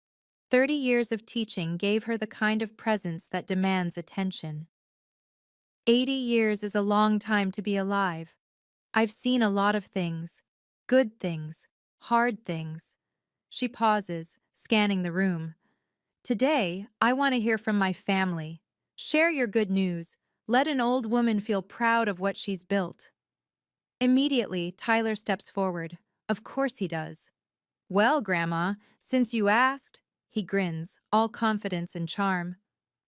30 years of teaching gave her the kind of presence that demands attention. 80 years is a long time to be alive. I've seen a lot of things. Good things. Hard things. She pauses, scanning the room. Today, I want to hear from my family. Share your good news. Let an old woman feel proud of what she's built. Immediately, Tyler steps forward. Of course he does. Well, Grandma, since you asked, he grins, all confidence and charm.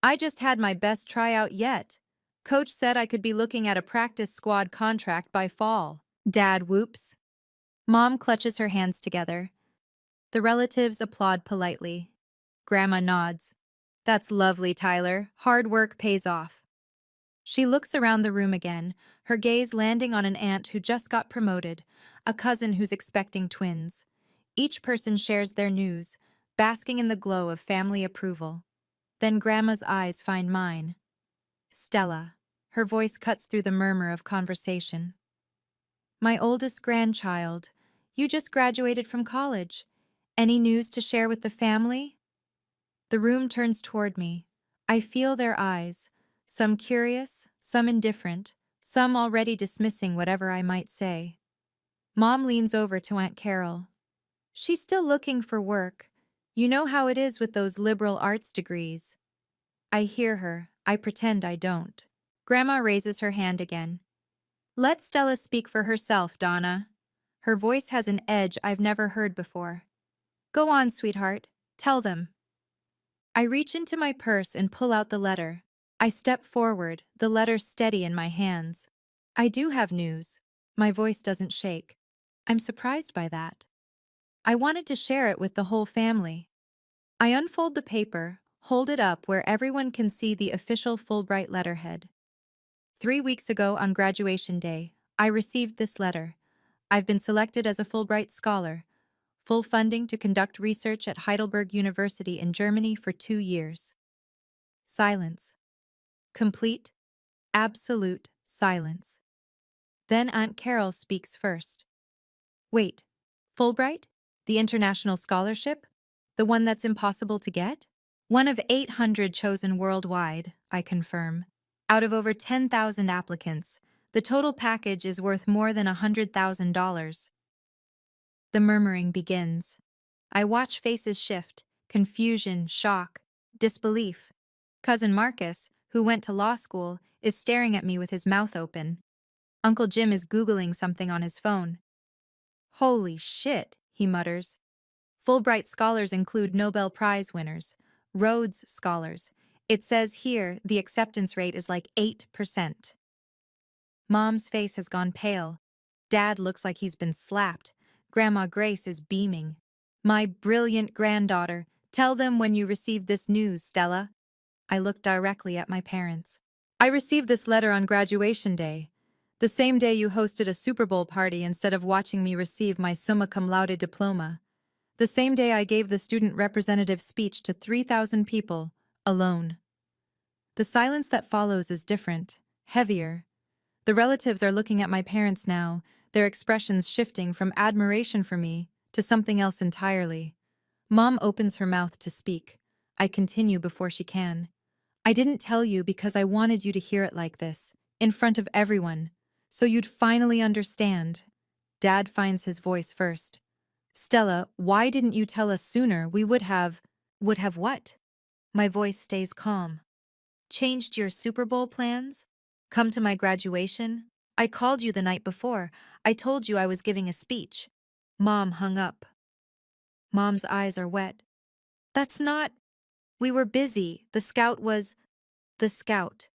I just had my best tryout yet. Coach said I could be looking at a practice squad contract by fall. Dad whoops. Mom clutches her hands together. The relatives applaud politely. Grandma nods. That's lovely, Tyler. Hard work pays off. She looks around the room again, her gaze landing on an aunt who just got promoted, a cousin who's expecting twins. Each person shares their news, basking in the glow of family approval. Then Grandma's eyes find mine. Stella. Her voice cuts through the murmur of conversation. My oldest grandchild, you just graduated from college. Any news to share with the family? The room turns toward me. I feel their eyes, some curious, some indifferent, some already dismissing whatever I might say. Mom leans over to Aunt Carol. She's still looking for work. You know how it is with those liberal arts degrees. I hear her. I pretend I don't. Grandma raises her hand again. Let Stella speak for herself, Donna. Her voice has an edge I've never heard before. Go on, sweetheart. Tell them. I reach into my purse and pull out the letter. I step forward, the letter steady in my hands. I do have news. My voice doesn't shake. I'm surprised by that. I wanted to share it with the whole family. I unfold the paper, hold it up where everyone can see the official Fulbright letterhead. 3 weeks ago on graduation day, I received this letter. I've been selected as a Fulbright scholar, full funding to conduct research at Heidelberg University in Germany for 2 years. Silence. Complete, absolute silence. Then Aunt Carol speaks first. Wait, Fulbright? The international scholarship? The one that's impossible to get? One of 800 chosen worldwide, I confirm. Out of over 10,000 applicants, the total package is worth more than $100,000. The murmuring begins. I watch faces shift, confusion, shock, disbelief. Cousin Marcus, who went to law school, is staring at me with his mouth open. Uncle Jim is Googling something on his phone. Holy shit, he mutters. Fulbright scholars include Nobel Prize winners, Rhodes scholars. It says here the acceptance rate is like 8%. Mom's face has gone pale. Dad looks like he's been slapped. Grandma Grace is beaming. My brilliant granddaughter, tell them when you received this news, Stella. I look directly at my parents. I received this letter on graduation day, the same day you hosted a Super Bowl party instead of watching me receive my summa cum laude diploma. The same day I gave the student representative speech to 3,000 people, alone. The silence that follows is different, heavier. The relatives are looking at my parents now, their expressions shifting from admiration for me to something else entirely. Mom opens her mouth to speak. I continue before she can. I didn't tell you because I wanted you to hear it like this, in front of everyone, so you'd finally understand. Dad finds his voice first. Stella, why didn't you tell us sooner? We would have. Would have what? My voice stays calm. Changed your Super Bowl plans? Come to my graduation? I called you the night before. I told you I was giving a speech. Mom hung up. Mom's eyes are wet. That's not. We were busy. The scout was. The scout.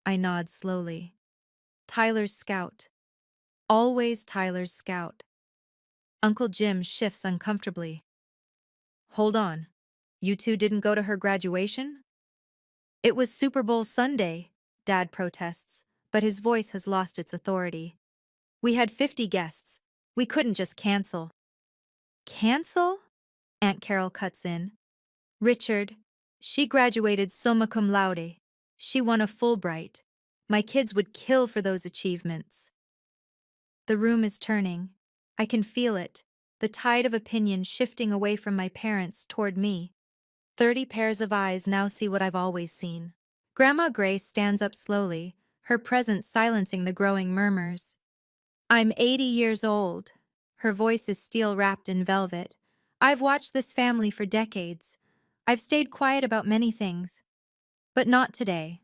I nod slowly. Tyler's scout. Always Tyler's scout. Uncle Jim shifts uncomfortably. Hold on. You two didn't go to her graduation? It was Super Bowl Sunday, Dad protests, but his voice has lost its authority. We had 50 guests. We couldn't just cancel. Cancel? Aunt Carol cuts in. Richard, she graduated summa cum laude. She won a Fulbright. My kids would kill for those achievements. The room is turning. I can feel it, the tide of opinion shifting away from my parents toward me. 30 pairs of eyes now see what I've always seen. Grandma Grace stands up slowly, her presence silencing the growing murmurs. I'm 80 years old. Her voice is steel-wrapped in velvet. I've watched this family for decades. I've stayed quiet about many things. But not today.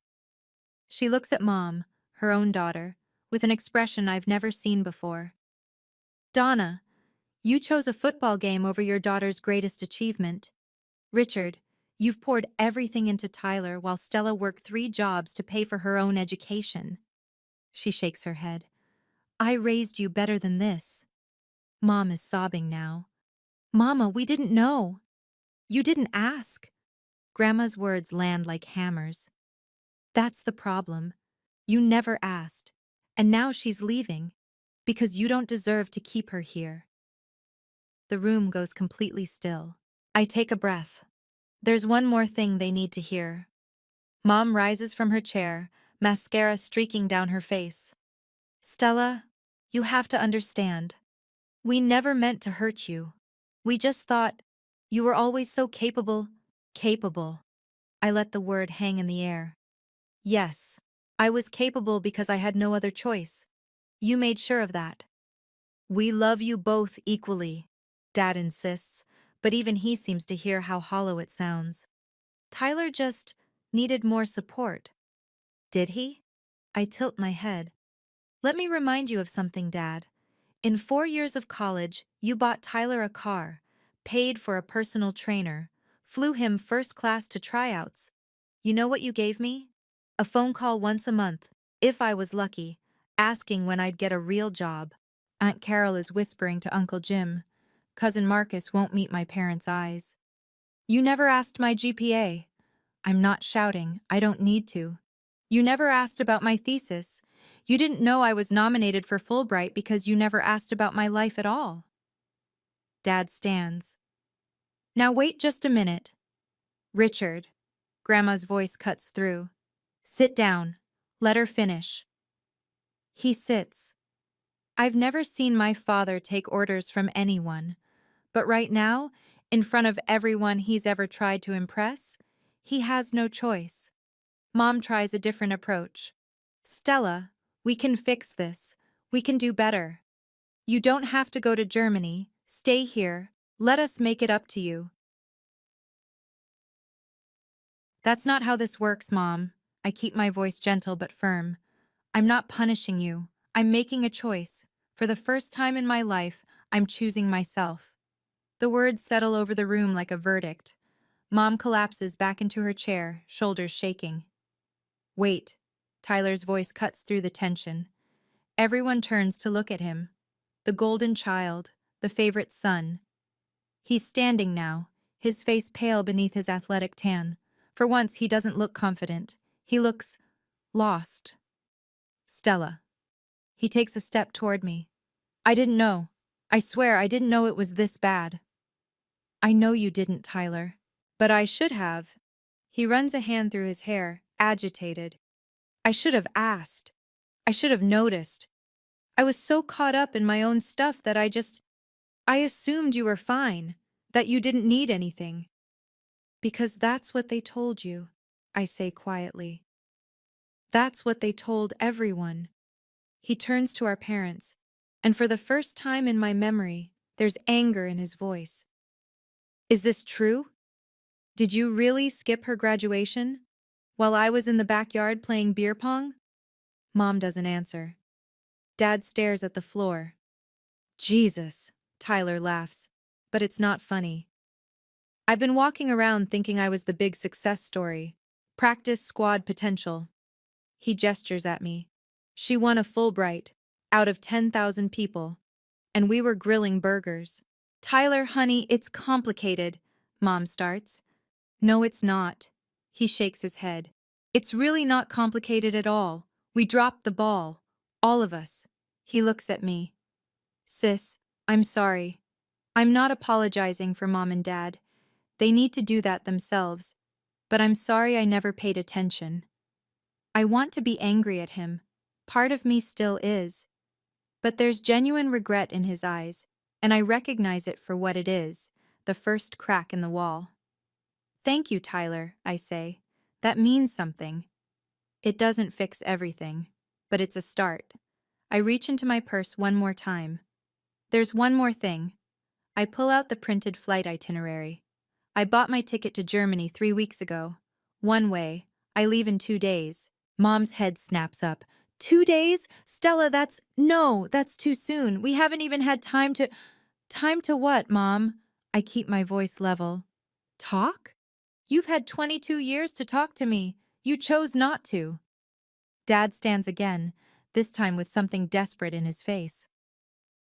She looks at Mom, her own daughter, with an expression I've never seen before. Donna, you chose a football game over your daughter's greatest achievement. Richard, you've poured everything into Tyler while Stella worked 3 jobs to pay for her own education. She shakes her head. I raised you better than this. Mom is sobbing now. Mama, we didn't know. You didn't ask. Grandma's words land like hammers. That's the problem. You never asked. And now she's leaving, because you don't deserve to keep her here. The room goes completely still. I take a breath. There's one more thing they need to hear. Mom rises from her chair, mascara streaking down her face. Stella, you have to understand. We never meant to hurt you. We just thought you were always so capable. Capable. I let the word hang in the air. Yes, I was capable because I had no other choice. You made sure of that. We love you both equally, Dad insists, but even he seems to hear how hollow it sounds. Tyler just needed more support. Did he? I tilt my head. Let me remind you of something, Dad. In 4 years of college, you bought Tyler a car, paid for a personal trainer, flew him first class to tryouts. You know what you gave me? A phone call once a month, if I was lucky, asking when I'd get a real job. Aunt Carol is whispering to Uncle Jim. Cousin Marcus won't meet my parents' eyes. You never asked my GPA. I'm not shouting, I don't need to. You never asked about my thesis. You didn't know I was nominated for Fulbright because you never asked about my life at all. Dad stands. Now wait just a minute. Richard. Grandma's voice cuts through. Sit down. Let her finish. He sits. I've never seen my father take orders from anyone, but right now, in front of everyone he's ever tried to impress, he has no choice. Mom tries a different approach. Stella, we can fix this. We can do better. You don't have to go to Germany. Stay here. Let us make it up to you. That's not how this works, Mom. I keep my voice gentle but firm. I'm not punishing you. I'm making a choice. For the first time in my life, I'm choosing myself. The words settle over the room like a verdict. Mom collapses back into her chair, shoulders shaking. Wait. Tyler's voice cuts through the tension. Everyone turns to look at him. The golden child, the favorite son. He's standing now, his face pale beneath his athletic tan. For once, he doesn't look confident. He looks lost. Stella. He takes a step toward me. I didn't know. I swear I didn't know it was this bad. I know you didn't, Tyler. But I should have. He runs a hand through his hair, agitated. I should have asked. I should have noticed. I was so caught up in my own stuff that I assumed you were fine, that you didn't need anything. Because that's what they told you, I say quietly. That's what they told everyone. He turns to our parents, and for the first time in my memory, there's anger in his voice. Is this true? Did you really skip her graduation? While I was in the backyard playing beer pong? Mom doesn't answer. Dad stares at the floor. Jesus, Tyler laughs, but it's not funny. I've been walking around thinking I was the big success story. Practice squad potential. He gestures at me. She won a Fulbright, out of 10,000 people, and we were grilling burgers. Tyler, honey, it's complicated, Mom starts. No, it's not. He shakes his head. It's really not complicated at all. We dropped the ball. All of us. He looks at me. Sis, I'm sorry. I'm not apologizing for Mom and Dad. They need to do that themselves. But I'm sorry I never paid attention. I want to be angry at him. Part of me still is. But there's genuine regret in his eyes, and I recognize it for what it is, the first crack in the wall. Thank you, Tyler, I say. That means something. It doesn't fix everything, but it's a start. I reach into my purse one more time. There's one more thing. I pull out the printed flight itinerary. I bought my ticket to Germany 3 weeks ago. One way. I leave in 2 days. Mom's head snaps up. 2 days? Stella, that's too soon. We haven't even had time to... Time to what, Mom? I keep my voice level. Talk? You've had 22 years to talk to me. You chose not to. Dad stands again, this time with something desperate in his face.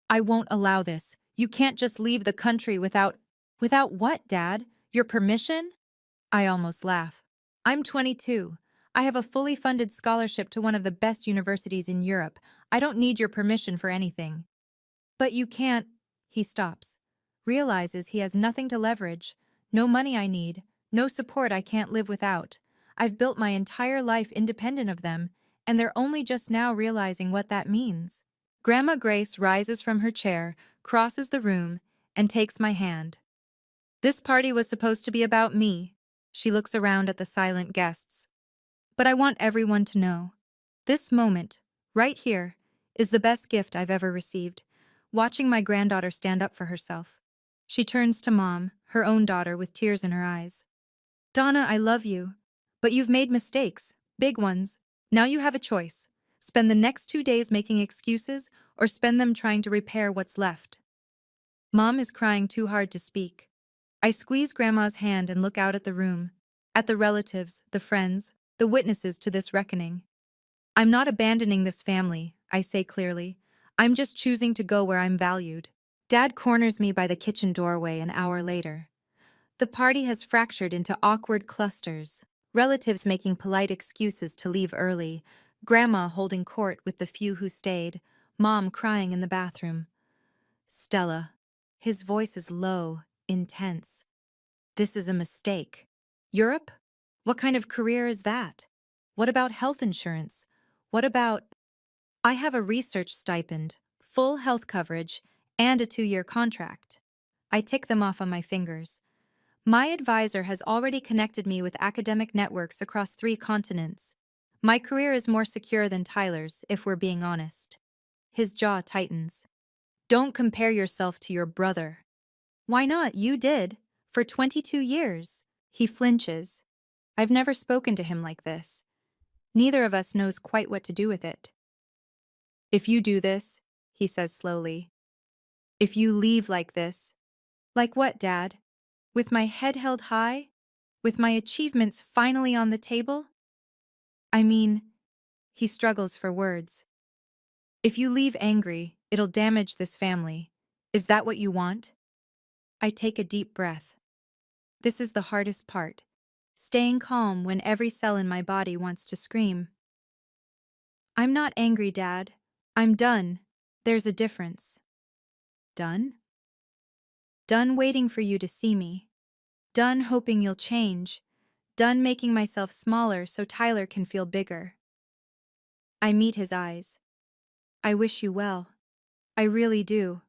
I won't allow this. You can't just leave the country without... Without what, Dad? Your permission? I almost laugh. I'm 22. I have a fully funded scholarship to one of the best universities in Europe. I don't need your permission for anything. But you can't... He stops. Realizes he has nothing to leverage. No money I need. No support I can't live without. I've built my entire life independent of them, and they're only just now realizing what that means. Grandma Grace rises from her chair, crosses the room, and takes my hand. This party was supposed to be about me. She looks around at the silent guests. But I want everyone to know. This moment, right here, is the best gift I've ever received. Watching my granddaughter stand up for herself. She turns to Mom, her own daughter, with tears in her eyes. Donna, I love you. But you've made mistakes. Big ones. Now you have a choice. Spend the next 2 days making excuses, or spend them trying to repair what's left. Mom is crying too hard to speak. I squeeze Grandma's hand and look out at the room, at the relatives, the friends, the witnesses to this reckoning. I'm not abandoning this family, I say clearly. I'm just choosing to go where I'm valued. Dad corners me by the kitchen doorway an hour later. The party has fractured into awkward clusters, relatives making polite excuses to leave early, Grandma holding court with the few who stayed, Mom crying in the bathroom. Stella. His voice is low, intense. This is a mistake. Europe? What kind of career is that? What about health insurance? What about... I have a research stipend, full health coverage, and a 2-year contract. I tick them off on my fingers. My advisor has already connected me with academic networks across 3 continents. My career is more secure than Tyler's, if we're being honest. His jaw tightens. Don't compare yourself to your brother. Why not? You did. For 22 years. He flinches. I've never spoken to him like this. Neither of us knows quite what to do with it. If you do this, he says slowly, if you leave like this. Like what, Dad? With my head held high? With my achievements finally on the table? I mean, he struggles for words. If you leave angry, it'll damage this family. Is that what you want? I take a deep breath. This is the hardest part. Staying calm when every cell in my body wants to scream. I'm not angry, Dad. I'm done. There's a difference. Done? Done waiting for you to see me. Done hoping you'll change. Done making myself smaller so Tyler can feel bigger. I meet his eyes. I wish you well. I really do.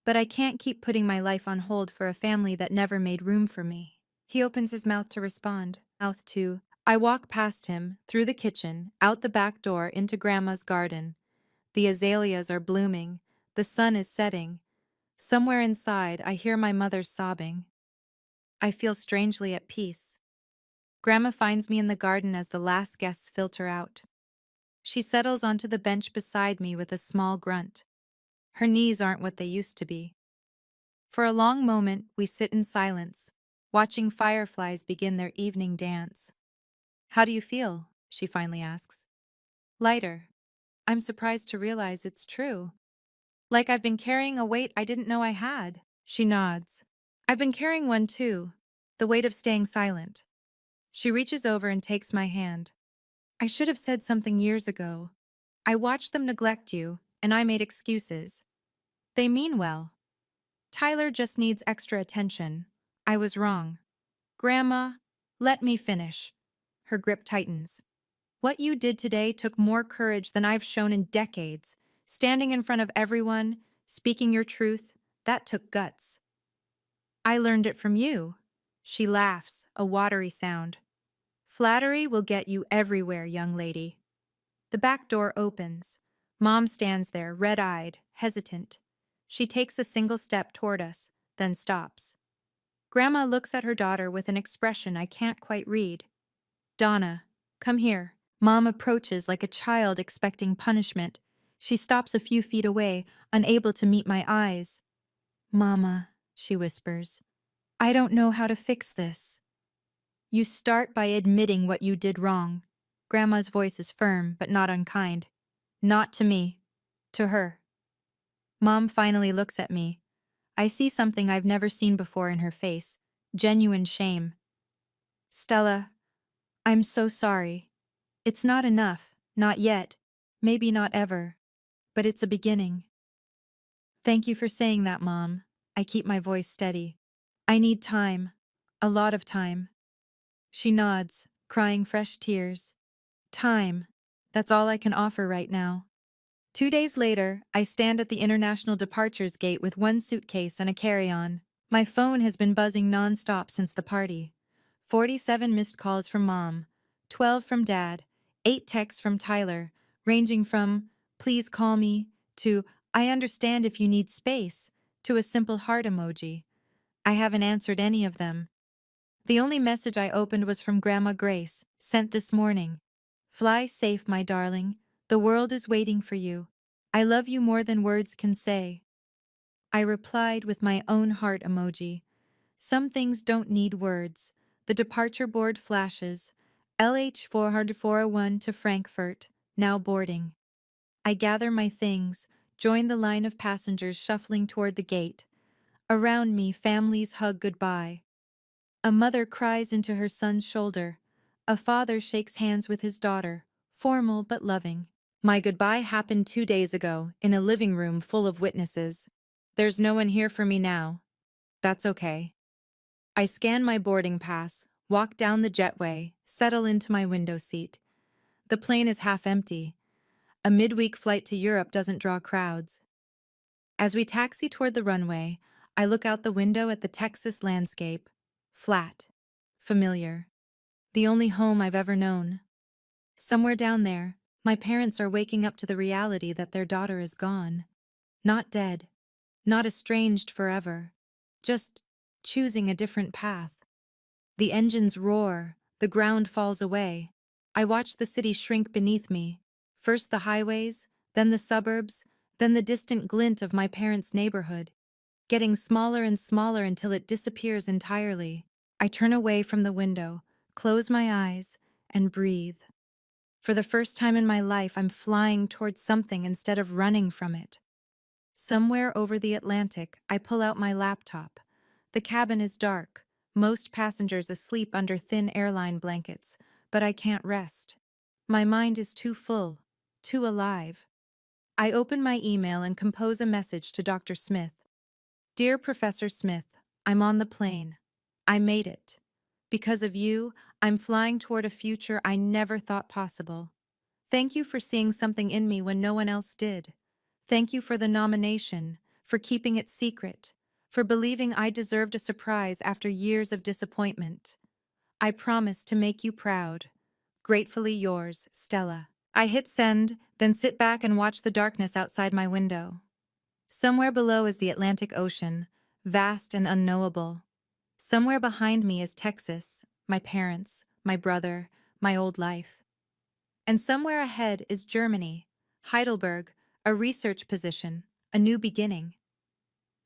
But I can't keep putting my life on hold for a family that never made room for me. He opens his mouth to respond. Mouth too. I walk past him, through the kitchen, out the back door into Grandma's garden. The azaleas are blooming. The sun is setting. Somewhere inside, I hear my mother sobbing. I feel strangely at peace. Grandma finds me in the garden as the last guests filter out. She settles onto the bench beside me with a small grunt. Her knees aren't what they used to be. For a long moment, we sit in silence, watching fireflies begin their evening dance. How do you feel? She finally asks. Lighter. I'm surprised to realize it's true. Like I've been carrying a weight I didn't know I had. She nods. I've been carrying one too, the weight of staying silent. She reaches over and takes my hand. I should have said something years ago. I watched them neglect you, and I made excuses. They mean well. Tyler just needs extra attention. I was wrong. Grandma, let me finish. Her grip tightens. What you did today took more courage than I've shown in decades. Standing in front of everyone, speaking your truth, that took guts. I learned it from you. She laughs, a watery sound. Flattery will get you everywhere, young lady. The back door opens. Mom stands there, red-eyed, hesitant. She takes a single step toward us, then stops. Grandma looks at her daughter with an expression I can't quite read. Donna, come here. Mom approaches like a child expecting punishment. She stops a few feet away, unable to meet my eyes. Mama, she whispers, I don't know how to fix this. You start by admitting what you did wrong. Grandma's voice is firm, but not unkind. Not to me. To her. Mom finally looks at me. I see something I've never seen before in her face. Genuine shame. Stella, I'm so sorry. It's not enough. Not yet. Maybe not ever. But it's a beginning. Thank you for saying that, Mom. I keep my voice steady. I need time. A lot of time. She nods, crying fresh tears. Time. That's all I can offer right now. 2 days later, I stand at the international departures gate with one suitcase and a carry-on. My phone has been buzzing non-stop since the party. 47 missed calls from Mom, 12 from Dad, 8 texts from Tyler, ranging from, please call me, to, I understand if you need space, to a simple heart emoji. I haven't answered any of them. The only message I opened was from Grandma Grace, sent this morning. Fly safe, my darling. The world is waiting for you. I love you more than words can say. I replied with my own heart emoji. Some things don't need words. The departure board flashes. LH 401 to Frankfurt, now boarding. I gather my things, join the line of passengers shuffling toward the gate. Around me, families hug goodbye. A mother cries into her son's shoulder. A father shakes hands with his daughter, formal but loving. My goodbye happened 2 days ago, in a living room full of witnesses. There's no one here for me now. That's okay. I scan my boarding pass, walk down the jetway, settle into my window seat. The plane is half empty. A midweek flight to Europe doesn't draw crowds. As we taxi toward the runway, I look out the window at the Texas landscape. Flat. Familiar. The only home I've ever known. Somewhere down there, my parents are waking up to the reality that their daughter is gone. Not dead. Not estranged forever. Just choosing a different path. The engines roar. The ground falls away. I watch the city shrink beneath me. First the highways, then the suburbs, then the distant glint of my parents' neighborhood, getting smaller and smaller until it disappears entirely. I turn away from the window, close my eyes, and breathe. For the first time in my life, I'm flying towards something instead of running from it. Somewhere over the Atlantic, I pull out my laptop. The cabin is dark, most passengers asleep under thin airline blankets, but I can't rest. My mind is too full, too alive. I open my email and compose a message to Dr. Smith. Dear Professor Smith, I'm on the plane. I made it. Because of you, I'm flying toward a future I never thought possible. Thank you for seeing something in me when no one else did. Thank you for the nomination, for keeping it secret, for believing I deserved a surprise after years of disappointment. I promise to make you proud. Gratefully yours, Stella. I hit send, then sit back and watch the darkness outside my window. Somewhere below is the Atlantic Ocean, vast and unknowable. Somewhere behind me is Texas, my parents, my brother, my old life. And somewhere ahead is Germany, Heidelberg, a research position, a new beginning.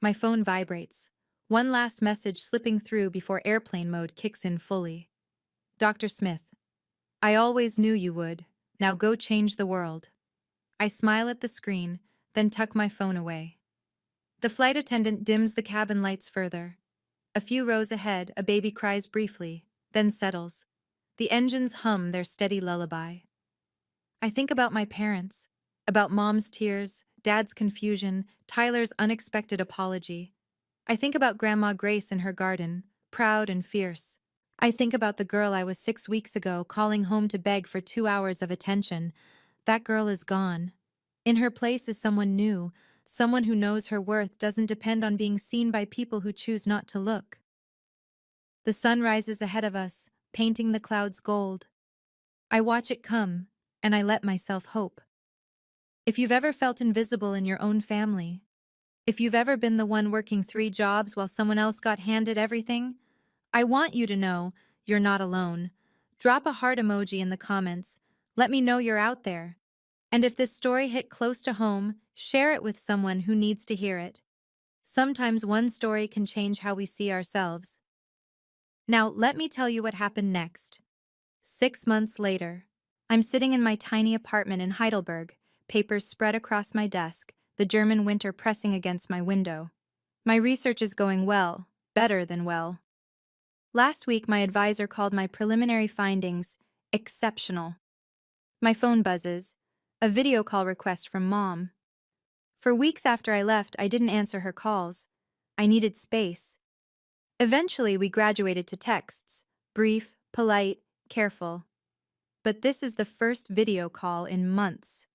My phone vibrates. One last message slipping through before airplane mode kicks in fully. Dr. Smith, I always knew you would. Now go change the world. I smile at the screen, then tuck my phone away. The flight attendant dims the cabin lights further. A few rows ahead, a baby cries briefly, then settles. The engines hum their steady lullaby. I think about my parents, about Mom's tears, Dad's confusion, Tyler's unexpected apology. I think about Grandma Grace in her garden, proud and fierce. I think about the girl I was 6 weeks ago calling home to beg for 2 hours of attention. That girl is gone. In her place is someone new, someone who knows her worth doesn't depend on being seen by people who choose not to look. The sun rises ahead of us, painting the clouds gold. I watch it come, and I let myself hope. If you've ever felt invisible in your own family, if you've ever been the one working 3 jobs while someone else got handed everything, I want you to know you're not alone. Drop a heart emoji in the comments. Let me know you're out there. And if this story hit close to home, share it with someone who needs to hear it. Sometimes one story can change how we see ourselves. Now, let me tell you what happened next. 6 months later, I'm sitting in my tiny apartment in Heidelberg, papers spread across my desk, the German winter pressing against my window. My research is going well, better than well. Last week, my advisor called my preliminary findings exceptional. My phone buzzes, a video call request from Mom. For weeks after I left, I didn't answer her calls. I needed space. Eventually, we graduated to texts, brief, polite, careful. But this is the first video call in months.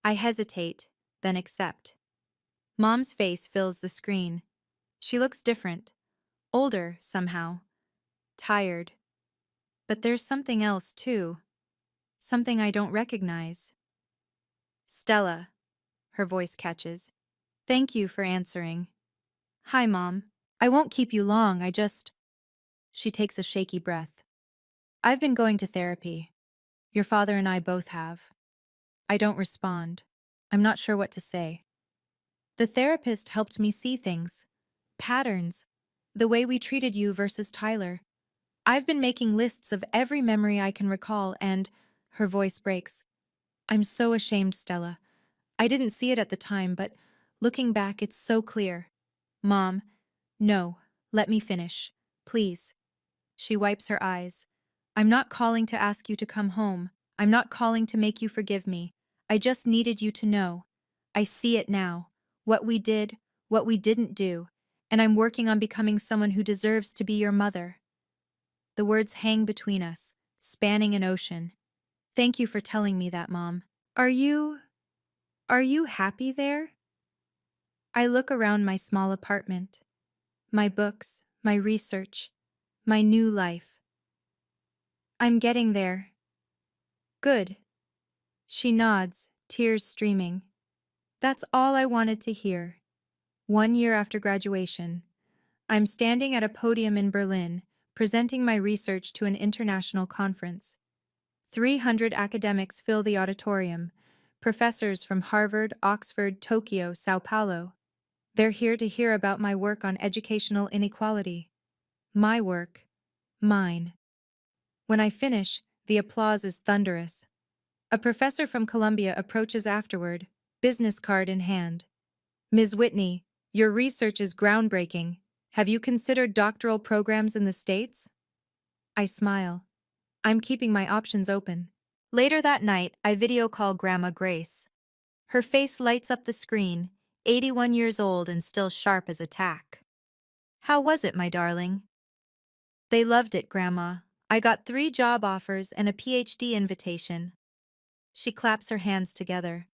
I hesitate, then accept. Mom's face fills the screen. She looks different, older somehow, tired. But there's something else too, something I don't recognize. Stella, her voice catches. Thank you for answering. Hi, Mom. I won't keep you long, She takes a shaky breath. I've been going to therapy. Your father and I both have. I don't respond. I'm not sure what to say. The therapist helped me see things. Patterns. The way we treated you versus Tyler. I've been making lists of every memory I can recall and, her voice breaks. I'm so ashamed, Stella. I didn't see it at the time, but looking back, it's so clear. Mom, no, let me finish. Please. She wipes her eyes. I'm not calling to ask you to come home. I'm not calling to make you forgive me. I just needed you to know. I see it now. What we did, what we didn't do. And I'm working on becoming someone who deserves to be your mother. The words hang between us, spanning an ocean. Thank you for telling me that, Mom. Are you happy there? I look around my small apartment. My books, my research, my new life. I'm getting there. Good. She nods, tears streaming. That's all I wanted to hear. 1 year after graduation, I'm standing at a podium in Berlin, presenting my research to an international conference. 300 academics fill the auditorium, professors from Harvard, Oxford, Tokyo, Sao Paulo. They're here to hear about my work on educational inequality. My work. Mine. When I finish, the applause is thunderous. A professor from Columbia approaches afterward, business card in hand. Ms. Whitney, your research is groundbreaking. Have you considered doctoral programs in the States? I smile. I'm keeping my options open. Later that night, I video call Grandma Grace. Her face lights up the screen, 81 years old and still sharp as a tack. How was it, my darling? They loved it, Grandma. I got 3 job offers and a PhD invitation. She claps her hands together.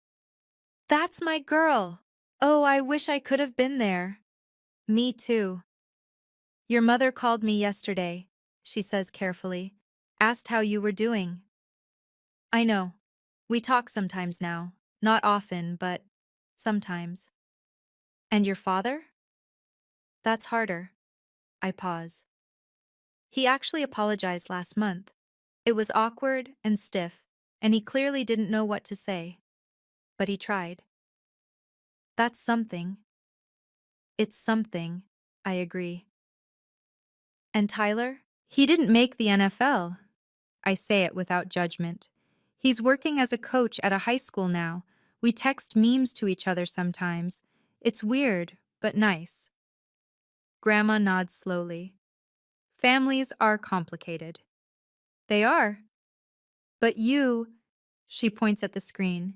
That's my girl! Oh, I wish I could have been there. Me too. Your mother called me yesterday, she says carefully. Asked how you were doing. I know. We talk sometimes now. Not often, but sometimes. And your father? That's harder. I pause. He actually apologized last month. It was awkward and stiff, and he clearly didn't know what to say. But he tried. That's something. It's something, I agree. And Tyler? He didn't make the NFL. I say it without judgment. He's working as a coach at a high school now. We text memes to each other sometimes. It's weird, but nice. Grandma nods slowly. Families are complicated. They are. But you, she points at the screen.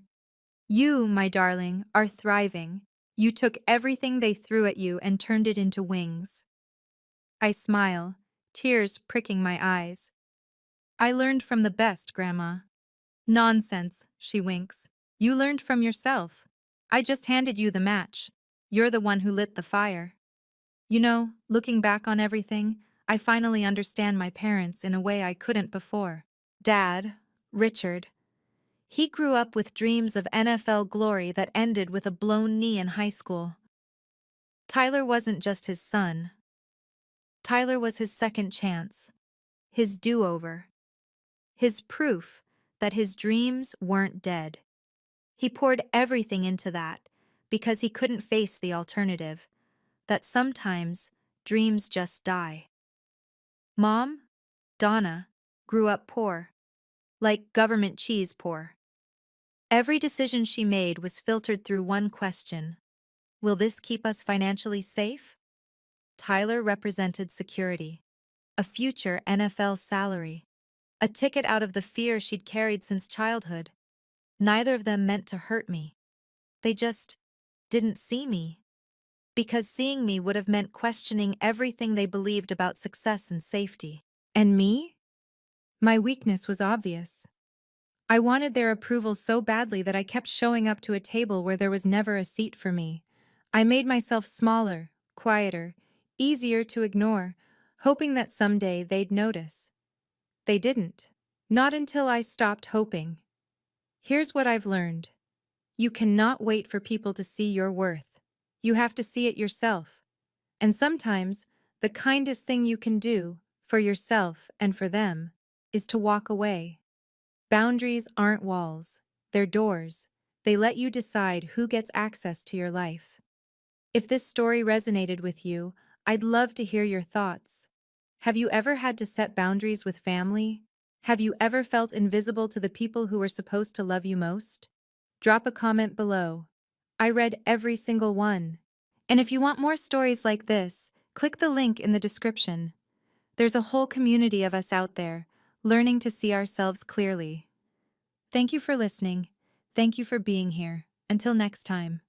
You, my darling, are thriving. You took everything they threw at you and turned it into wings. I smile, tears pricking my eyes. I learned from the best, Grandma. Nonsense, she winks. You learned from yourself. I just handed you the match. You're the one who lit the fire. You know, looking back on everything, I finally understand my parents in a way I couldn't before. Dad, Richard, he grew up with dreams of NFL glory that ended with a blown knee in high school. Tyler wasn't just his son. Tyler was his second chance, his do-over, his proof that his dreams weren't dead. He poured everything into that because he couldn't face the alternative, that sometimes dreams just die. Mom, Donna, grew up poor, like government cheese poor. Every decision she made was filtered through one question: will this keep us financially safe? Tyler represented security, a future NFL salary, a ticket out of the fear she'd carried since childhood. Neither of them meant to hurt me. They just didn't see me. Because seeing me would have meant questioning everything they believed about success and safety. And me? My weakness was obvious. I wanted their approval so badly that I kept showing up to a table where there was never a seat for me. I made myself smaller, quieter, easier to ignore, hoping that someday they'd notice. They didn't. Not until I stopped hoping. Here's what I've learned. You cannot wait for people to see your worth. You have to see it yourself. And sometimes, the kindest thing you can do, for yourself and for them, is to walk away. Boundaries aren't walls, they're doors. They let you decide who gets access to your life. If this story resonated with you, I'd love to hear your thoughts. Have you ever had to set boundaries with family? Have you ever felt invisible to the people who were supposed to love you most? Drop a comment below. I read every single one. And if you want more stories like this, click the link in the description. There's a whole community of us out there, learning to see ourselves clearly. Thank you for listening. Thank you for being here. Until next time.